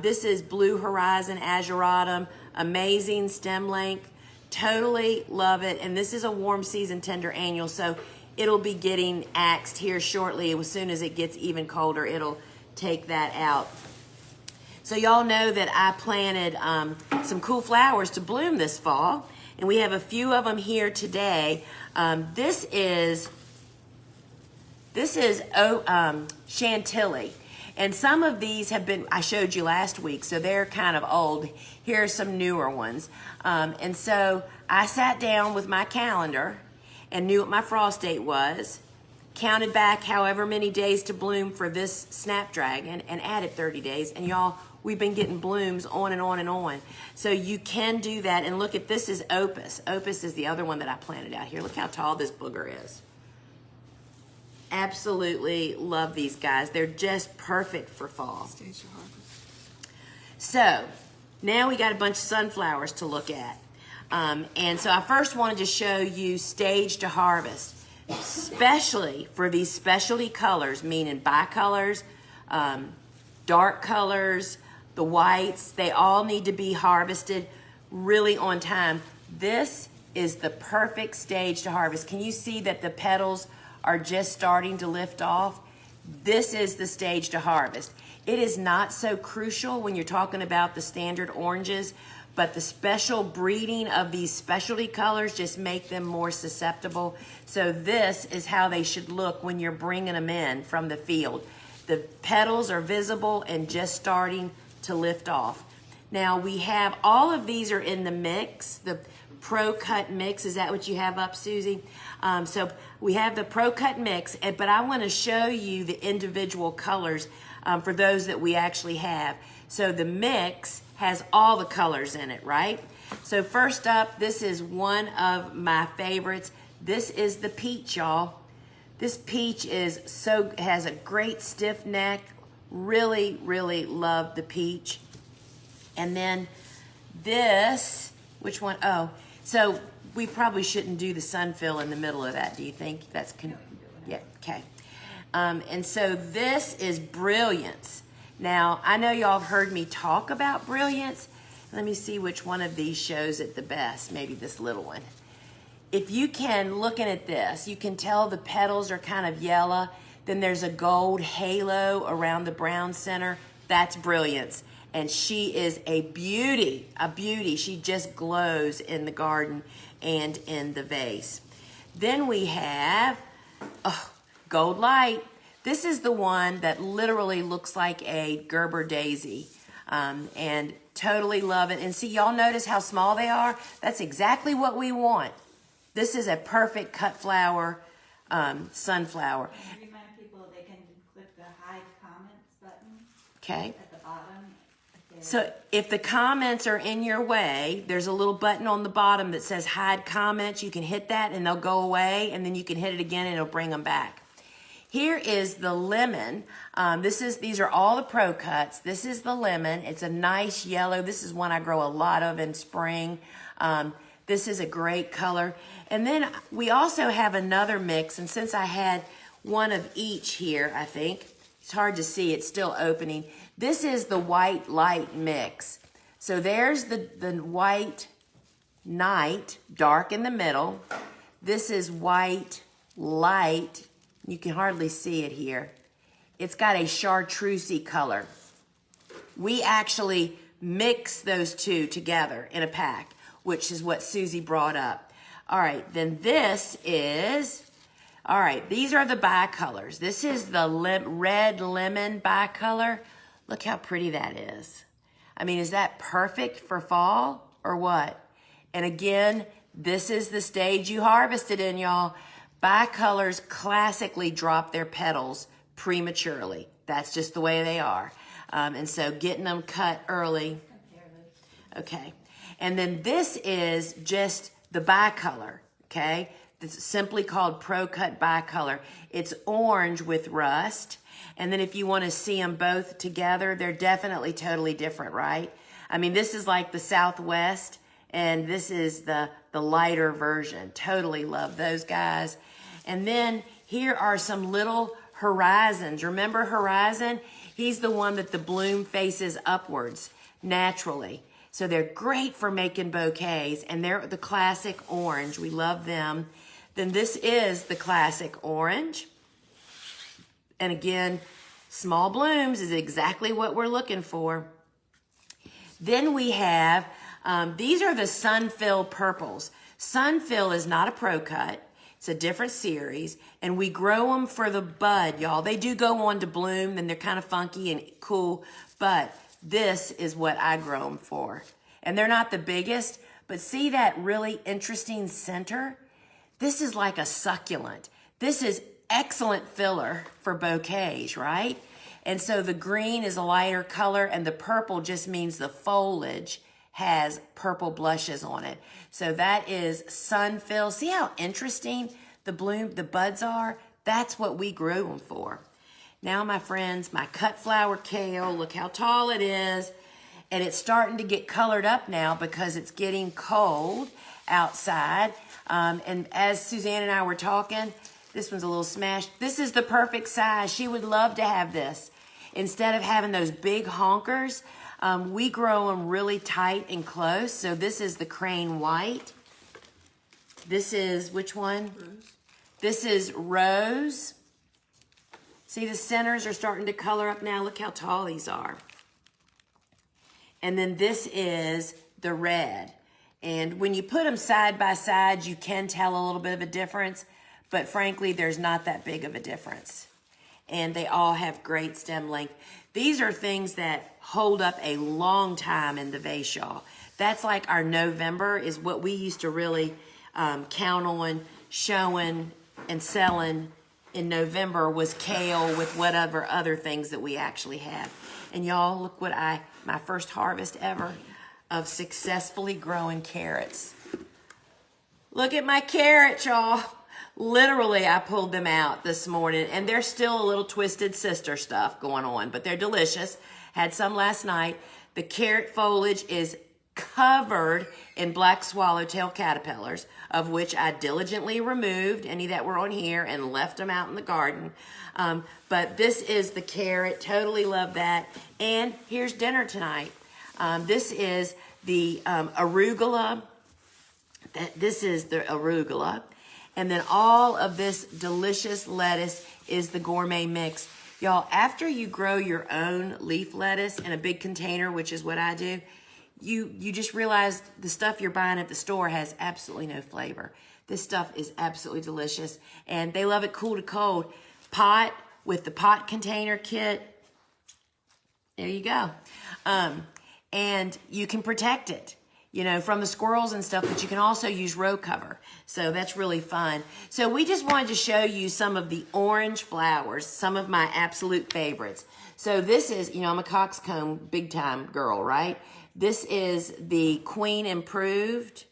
This is Blue Horizon ageratum. Amazing stem length. Totally love it. And this is a warm season tender annual, so it'll be getting axed here shortly. As soon as it gets even colder, it'll take that out. So y'all know that I planted some cool flowers to bloom this fall, and we have a few of them here today. This is Chantilly, and some of these have been, I showed you last week, so they're kind of old. Here are some newer ones. And so I sat down with my calendar and knew what my frost date was, counted back however many days to bloom for this snapdragon, and added 30 days. And y'all, we've been getting blooms on and on and on. So you can do that. And look at, this is Opus. Opus is the other one that I planted out here. Look how tall this booger is. Absolutely love these guys. They're just perfect for fall. Stage to harvest. So now we got a bunch of sunflowers to look at. And so I first wanted to show you stage to harvest, especially for these specialty colors, meaning bicolors, dark colors, the whites. They all need to be harvested really on time. This is the perfect stage to harvest. Can you see that the petals are just starting to lift off? This is the stage to harvest. It is not so crucial when you're talking about the standard oranges, but the special breeding of these specialty colors just make them more susceptible. So this is how they should look when you're bringing them in from the field. The petals are visible and just starting to lift off. Now we have, all of these are in the mix, the Pro Cut mix. Is that what you have up, Susie? So we have the Pro Cut mix, but I want to show you the individual colors for those that we actually have. So the mix has all the colors in it, right? So first up, this is one of my favorites. This is the peach, y'all. This peach has a great stiff neck. Really, really love the peach. And then this, which one? Oh, so we probably shouldn't do the sunfill in the middle of that. Do you think that's, yeah, okay. And so this is Brilliance. Now, I know y'all have heard me talk about Brilliance. Let me see which one of these shows it the best. Maybe this little one. If you can, looking at this, you can tell the petals are kind of yellow. Then there's a gold halo around the brown center. That's Brilliance. And she is a beauty, a beauty. She just glows in the garden and in the vase. Then we have Gold Light. This is the one that literally looks like a Gerber daisy. And totally love it. And see, y'all notice how small they are? That's exactly what we want. This is a perfect cut flower sunflower. Remind people they can click the hide comments button. Okay. At the bottom. So if the comments are in your way, there's a little button on the bottom that says hide comments. You can hit that and they'll go away, and then you can hit it again and it'll bring them back. Here is the lemon. These are all the Pro Cuts. This is the lemon. It's a nice yellow. This is one I grow a lot of in spring. This is a great color. And then we also have another mix, and since I had one of each here, I think, it's hard to see, it's still opening. This is the White Light mix. So there's the White Night, dark in the middle. This is White Light. You can hardly see it here. It's got a chartreusey color. We actually mix those two together in a pack, which is what Susie brought up. All right, then this is, all right, these are the bicolors. This is the red lemon bicolor. Look how pretty that is. I mean, is that perfect for fall or what? And again, this is the stage you harvested in, y'all. Bicolors classically drop their petals prematurely. That's just the way they are. And so getting them cut early. Okay. And then this is just the bicolor, okay? It's simply called Pro Cut Bicolor. It's orange with rust. And then if you want to see them both together, they're definitely totally different, right? I mean, this is like the Southwest, and this is the lighter version. Totally love those guys. And then here are some little Horizons. Remember Horizon? He's the one that the bloom faces upwards naturally. So they're great for making bouquets, and they're the classic orange. We love them. Then this is the classic orange. And again, small blooms is exactly what we're looking for. Then we have, these are the Sunfill purples. Sunfill is not a Pro Cut. It's a different series, and we grow them for the bud, y'all. They do go on to bloom, and they're kind of funky and cool, but this is what I grow them for. And they're not the biggest, but see that really interesting center? This is like a succulent. This is excellent filler for bouquets, right? And so the green is a lighter color, and the purple just means the foliage has purple blushes on it. So that is Sunfill. See how interesting the buds are? That's what we grew them for. Now, my friends, my cut flower kale, look how tall it is. And it's starting to get colored up now because it's getting cold outside. And as Suzanne and I were talking, this one's a little smashed. This is the perfect size. She would love to have this. Instead of having those big honkers, we grow them really tight and close. So this is the crane white. This is, which one? Rose. This is rose. See, the centers are starting to color up now. Look how tall these are. And then this is the red. And when you put them side by side, you can tell a little bit of a difference. But frankly, there's not that big of a difference. And they all have great stem length. These are things that hold up a long time in the vase, y'all. That's like our November is what we used to really count on showing and selling in November was kale with whatever other things that we actually have. And y'all, look what my first harvest ever of successfully growing carrots. Look at my carrots, y'all. Literally, I pulled them out this morning, and they're still a little twisted sister stuff going on, but they're delicious. Had some last night. The carrot foliage is covered in black swallowtail caterpillars, of which I diligently removed any that were on here and left them out in the garden. But this is the carrot. Totally love that. And here's dinner tonight. This is the arugula. This is the arugula. And then all of this delicious lettuce is the gourmet mix. Y'all, after you grow your own leaf lettuce in a big container, which is what I do, you just realize the stuff you're buying at the store has absolutely no flavor. This stuff is absolutely delicious. And they love it cool to cold. Pot with the pot container kit. There you go. And you can protect it, you know, from the squirrels and stuff, but you can also use row cover. So that's really fun. So we just wanted to show you some of the orange flowers, some of my absolute favorites. So this is, you know, I'm a coxcomb big time girl, right? This is the Queen Improved.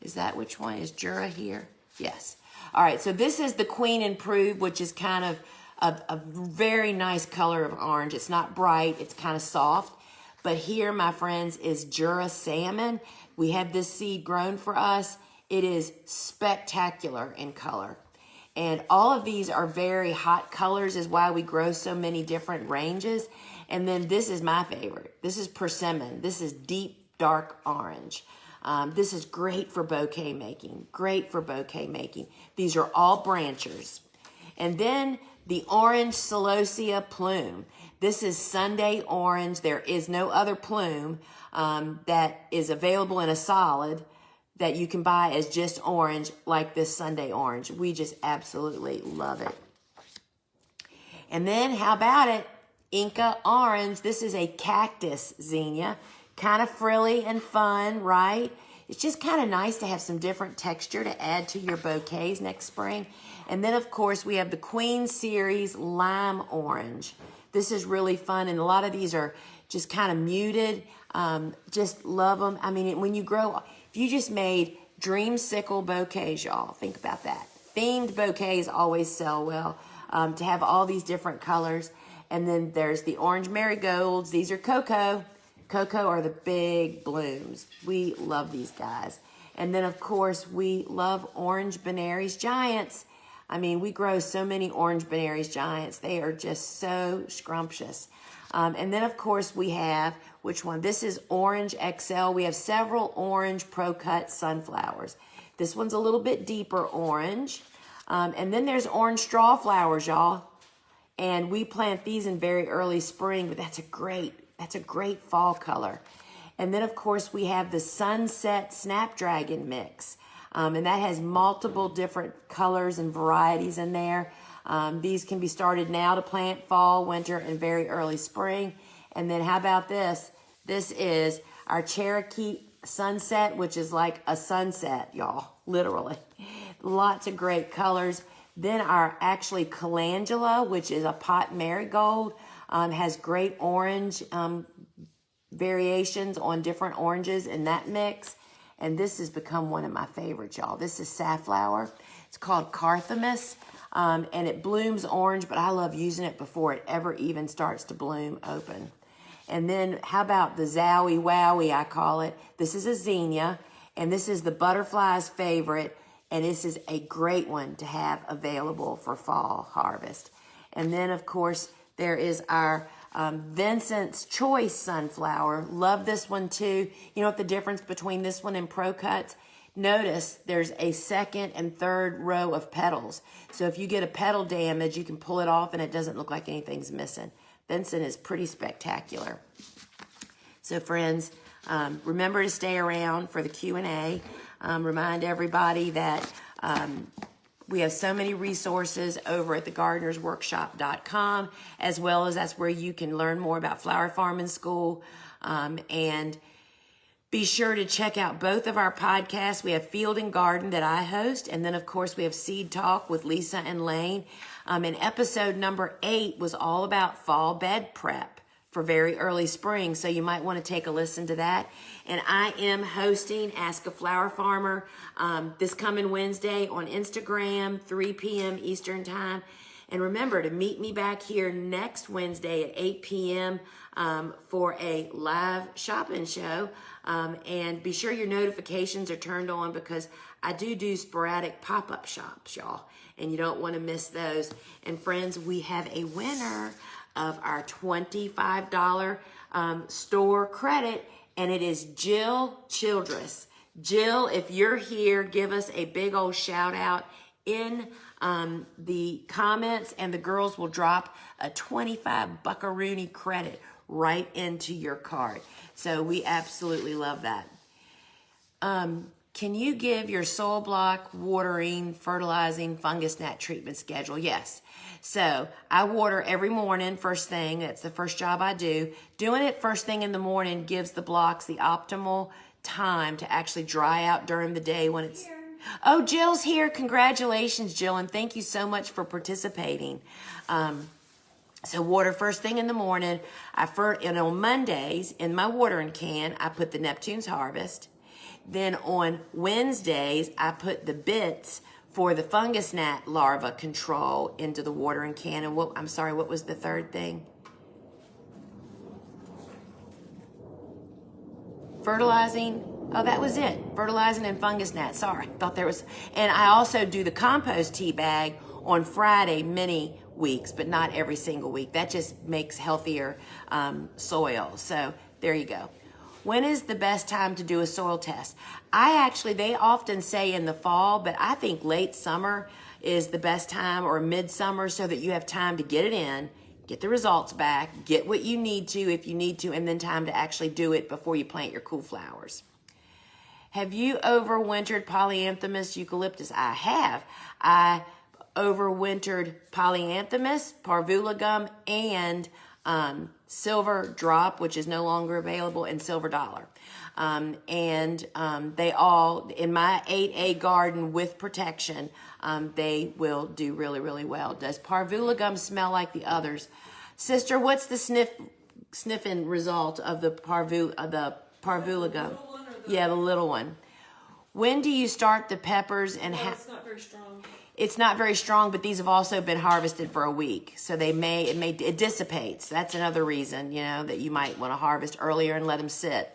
Is that which one? Is Jura here? Yes. All right, so this is the Queen Improved, which is kind of a very nice color of orange. It's not bright, it's kind of soft. But here, my friends, is Jura Salmon. We have this seed grown for us. It is spectacular in color. And all of these are very hot colors, is why we grow so many different ranges. And then this is my favorite. This is persimmon. This is deep, dark orange. This is great for bouquet making. Great for bouquet making. These are all branchers. And then the orange celosia plume. This is Sunday orange. There is no other plume that is available in a solid that you can buy as just orange like this Sunday orange. We just absolutely love it. And then how about it? Inca orange. This is a cactus zinnia. Kind of frilly and fun, right? It's just kind of nice to have some different texture to add to your bouquets next spring. And then, of course, we have the Queen Series Lime Orange. This is really fun, and a lot of these are just kind of muted. Just love them. I mean, when you grow, if you just made dreamsicle bouquets, y'all, think about that. Themed bouquets always sell well, to have all these different colors. And then there's the orange marigolds. These are cocoa. Cocoa are the big blooms. We love these guys. And then, of course, we love orange Benary's Giants. I mean, we grow so many orange Benary's Giants. They are just so scrumptious. And then, of course, we have, which one? This is Orange XL. We have several orange Pro Cut sunflowers. This one's a little bit deeper orange. And then there's orange straw flowers, y'all. And we plant these in very early spring, but that's a great fall color. And then, of course, we have the Sunset Snapdragon mix. And that has multiple different colors and varieties in there. These can be started now to plant fall, winter, and very early spring. And then how about this? This is our Cherokee Sunset, which is like a sunset, y'all, literally. Lots of great colors. Then our actually calendula, which is a pot marigold, has great orange variations on different oranges in that mix. And this has become one of my favorites, y'all. This is safflower. It's called Carthamus. and it blooms orange, but I love using it before it ever even starts to bloom open. And then how about the Zowie Wowie, I call it. This is a zinnia, and this is the butterfly's favorite, and this is a great one to have available for fall harvest. And then, of course, there is our Vincent's Choice sunflower. Love this one too. You know what the difference between this one and Pro Cuts? Notice there's a second and third row of petals. So if you get a petal damage, you can pull it off and it doesn't look like anything's missing. Vincent is pretty spectacular. So friends, remember to stay around for the Q&A. Remind everybody that we have so many resources over at thegardenersworkshop.com, as well as that's where you can learn more about Flower Farming School. And be sure to check out both of our podcasts. We have Field and Garden that I host, and then, of course, we have Seed Talk with Lisa and Lane. And episode number 8 was all about fall bed prep for very early spring, so you might want to take a listen to that. And I am hosting Ask a Flower Farmer this coming Wednesday on Instagram, 3 p.m. Eastern Time. And remember to meet me back here next Wednesday at 8 p.m. For a live shopping show. And be sure your notifications are turned on because I do sporadic pop-up shops, y'all. And you don't want to miss those. And friends, we have a winner of our $25 store credit, and it is Jill Childress. Jill, if you're here, give us a big old shout out in the comments, and the girls will drop a 25 buckaroonie credit right into your cart. So we absolutely love that. Can you give your soil block, watering, fertilizing, fungus gnat treatment schedule? Yes. So I water every morning, first thing. That's the first job I do. Doing it first thing in the morning gives the blocks the optimal time to actually dry out during the day when it's... Oh, Jill's here. Congratulations, Jill, and thank you so much for participating. So water first thing in the morning. And on Mondays, in my watering can, I put the Neptune's Harvest. Then on Wednesdays, I put the bits for the fungus gnat larva control into the watering can. And what was the third thing? Fertilizing. Oh, that was it. Fertilizing and fungus gnat. Sorry, thought there was. And I also do the compost tea bag on Friday many weeks, but not every single week. That just makes healthier soil. So there you go. When is the best time to do a soil test? They often say in the fall, but I think late summer is the best time, or midsummer, so that you have time to get it in, get the results back, get what you need to if you need to, and then time to actually do it before you plant your cool flowers. Have you overwintered Polyanthemus eucalyptus? I have. I overwintered Polyanthemus, Parvulagum, and Silver Drop, which is no longer available, and Silver Dollar. They all, in my 8A garden with protection, they will do really, really well. Does Parvulagum smell like the others? Sister, what's the sniffing result of the Parvulagum? Yeah, the little one. When do you start the peppers and It's not very strong. It's not very strong, but these have also been harvested for a week. So it dissipates. That's another reason, that you might want to harvest earlier and let them sit.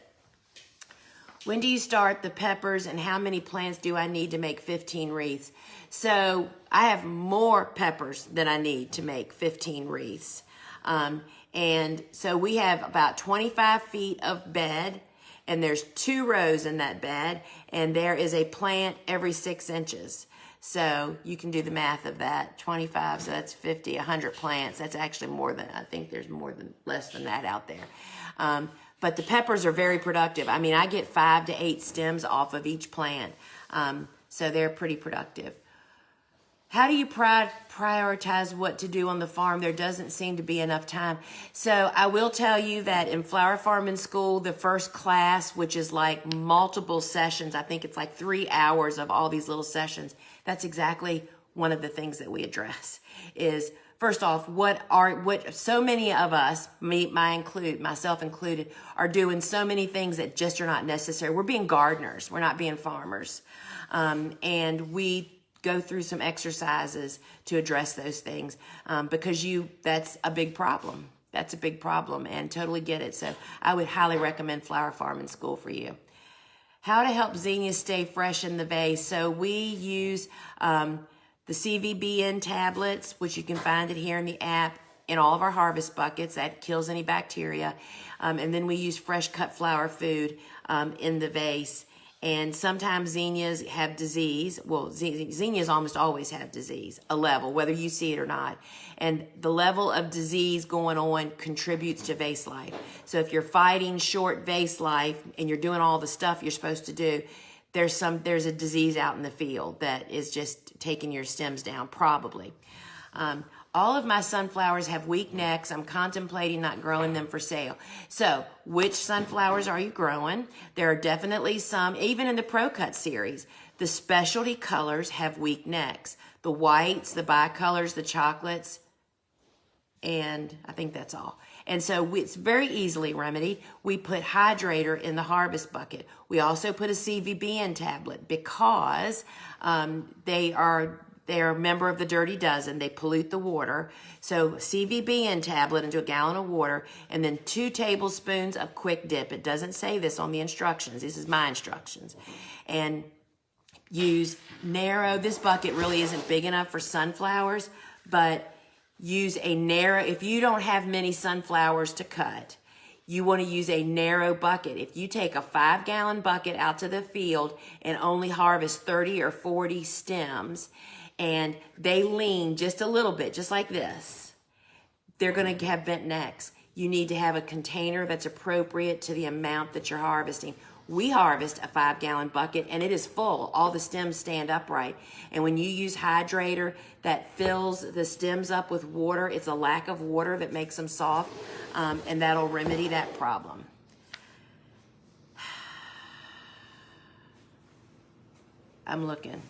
When do you start the peppers, and how many plants do I need to make 15 wreaths? So I have more peppers than I need to make 15 wreaths. And so we have about 25 feet of bed, and there's 2 rows in that bed, and there is a plant every 6 inches. So you can do the math of that. 25, so that's 50, 100 plants. That's actually I think there's less than that out there. But the peppers are very productive. I mean, I get 5 to 8 stems off of each plant. So they're pretty productive. How do you prioritize what to do on the farm? There doesn't seem to be enough time. So I will tell you that in Flower Farming School, the first class, which is like multiple sessions, I think it's like 3 hours of all these little sessions. That's exactly one of the things that we address is, first off, what so many of us, myself included, are doing so many things that just are not necessary. We're being gardeners. We're not being farmers. And we go through some exercises to address those things, because that's a big problem. That's a big problem, and totally get it. So I would highly recommend Flower Farming School for you. How to help zinnias stay fresh in the vase. So we use the CVBN tablets, which you can find it here in the app, in all of our harvest buckets. That kills any bacteria. And then we use fresh cut flower food in the vase. And sometimes zinnias have disease. Well, zinnias almost always have disease, a level, whether you see it or not. And the level of disease going on contributes to vase life. So if you're fighting short vase life and you're doing all the stuff you're supposed to do, there's a disease out in the field that is just taking your stems down, probably. All of my sunflowers have weak necks. I'm contemplating not growing them for sale. So, which sunflowers are you growing? There are definitely some, even in the Pro Cut series, the specialty colors have weak necks. The whites, the bicolors, the chocolates, and I think that's all. And so it's very easily remedied. We put hydrator in the harvest bucket. We also put a CVBN tablet because they are a member of the Dirty Dozen. They pollute the water. So CVBN tablet into a gallon of water, and then 2 tablespoons of quick dip. It doesn't say this on the instructions. This is my instructions. And use narrow. This bucket really isn't big enough for sunflowers, but use a narrow. If you don't have many sunflowers to cut, you want to use a narrow bucket. If you take a 5-gallon bucket out to the field and only harvest 30 or 40 stems, and they lean just a little bit, just like this, they're going to have bent necks. You need to have a container that's appropriate to the amount that you're harvesting. We harvest a 5-gallon bucket and it is full. All the stems stand upright. And when you use hydrator that fills the stems up with water, it's a lack of water that makes them soft, and that'll remedy that problem. I'm looking.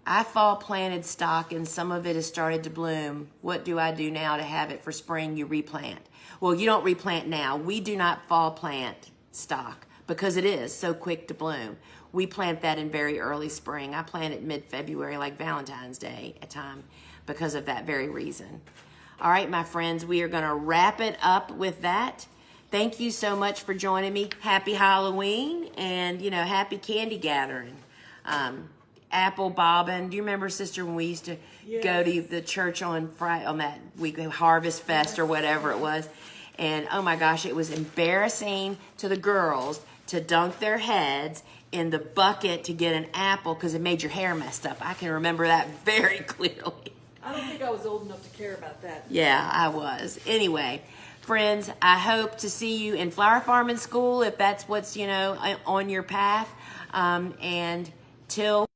I fall planted stock and some of it has started to bloom. What do I do now to have it for spring? You replant. Well, you don't replant now. We do not fall plant stock because it is so quick to bloom. We plant that in very early spring. I plant it mid-February, like Valentine's Day at time, because of that very reason. All right, my friends, we are going to wrap it up with that. Thank you so much for joining me. Happy Halloween and, happy candy gathering. Apple bobbing. Do you remember, sister, when we used to go to the church on Friday, on that week, Harvest Fest or whatever it was? And oh my gosh, it was embarrassing to the girls to dunk their heads in the bucket to get an apple because it made your hair messed up. I can remember that very clearly. I don't think I was old enough to care about that. Yeah, I was. Anyway, friends, I hope to see you in Flower Farming School if that's what's, on your path. And till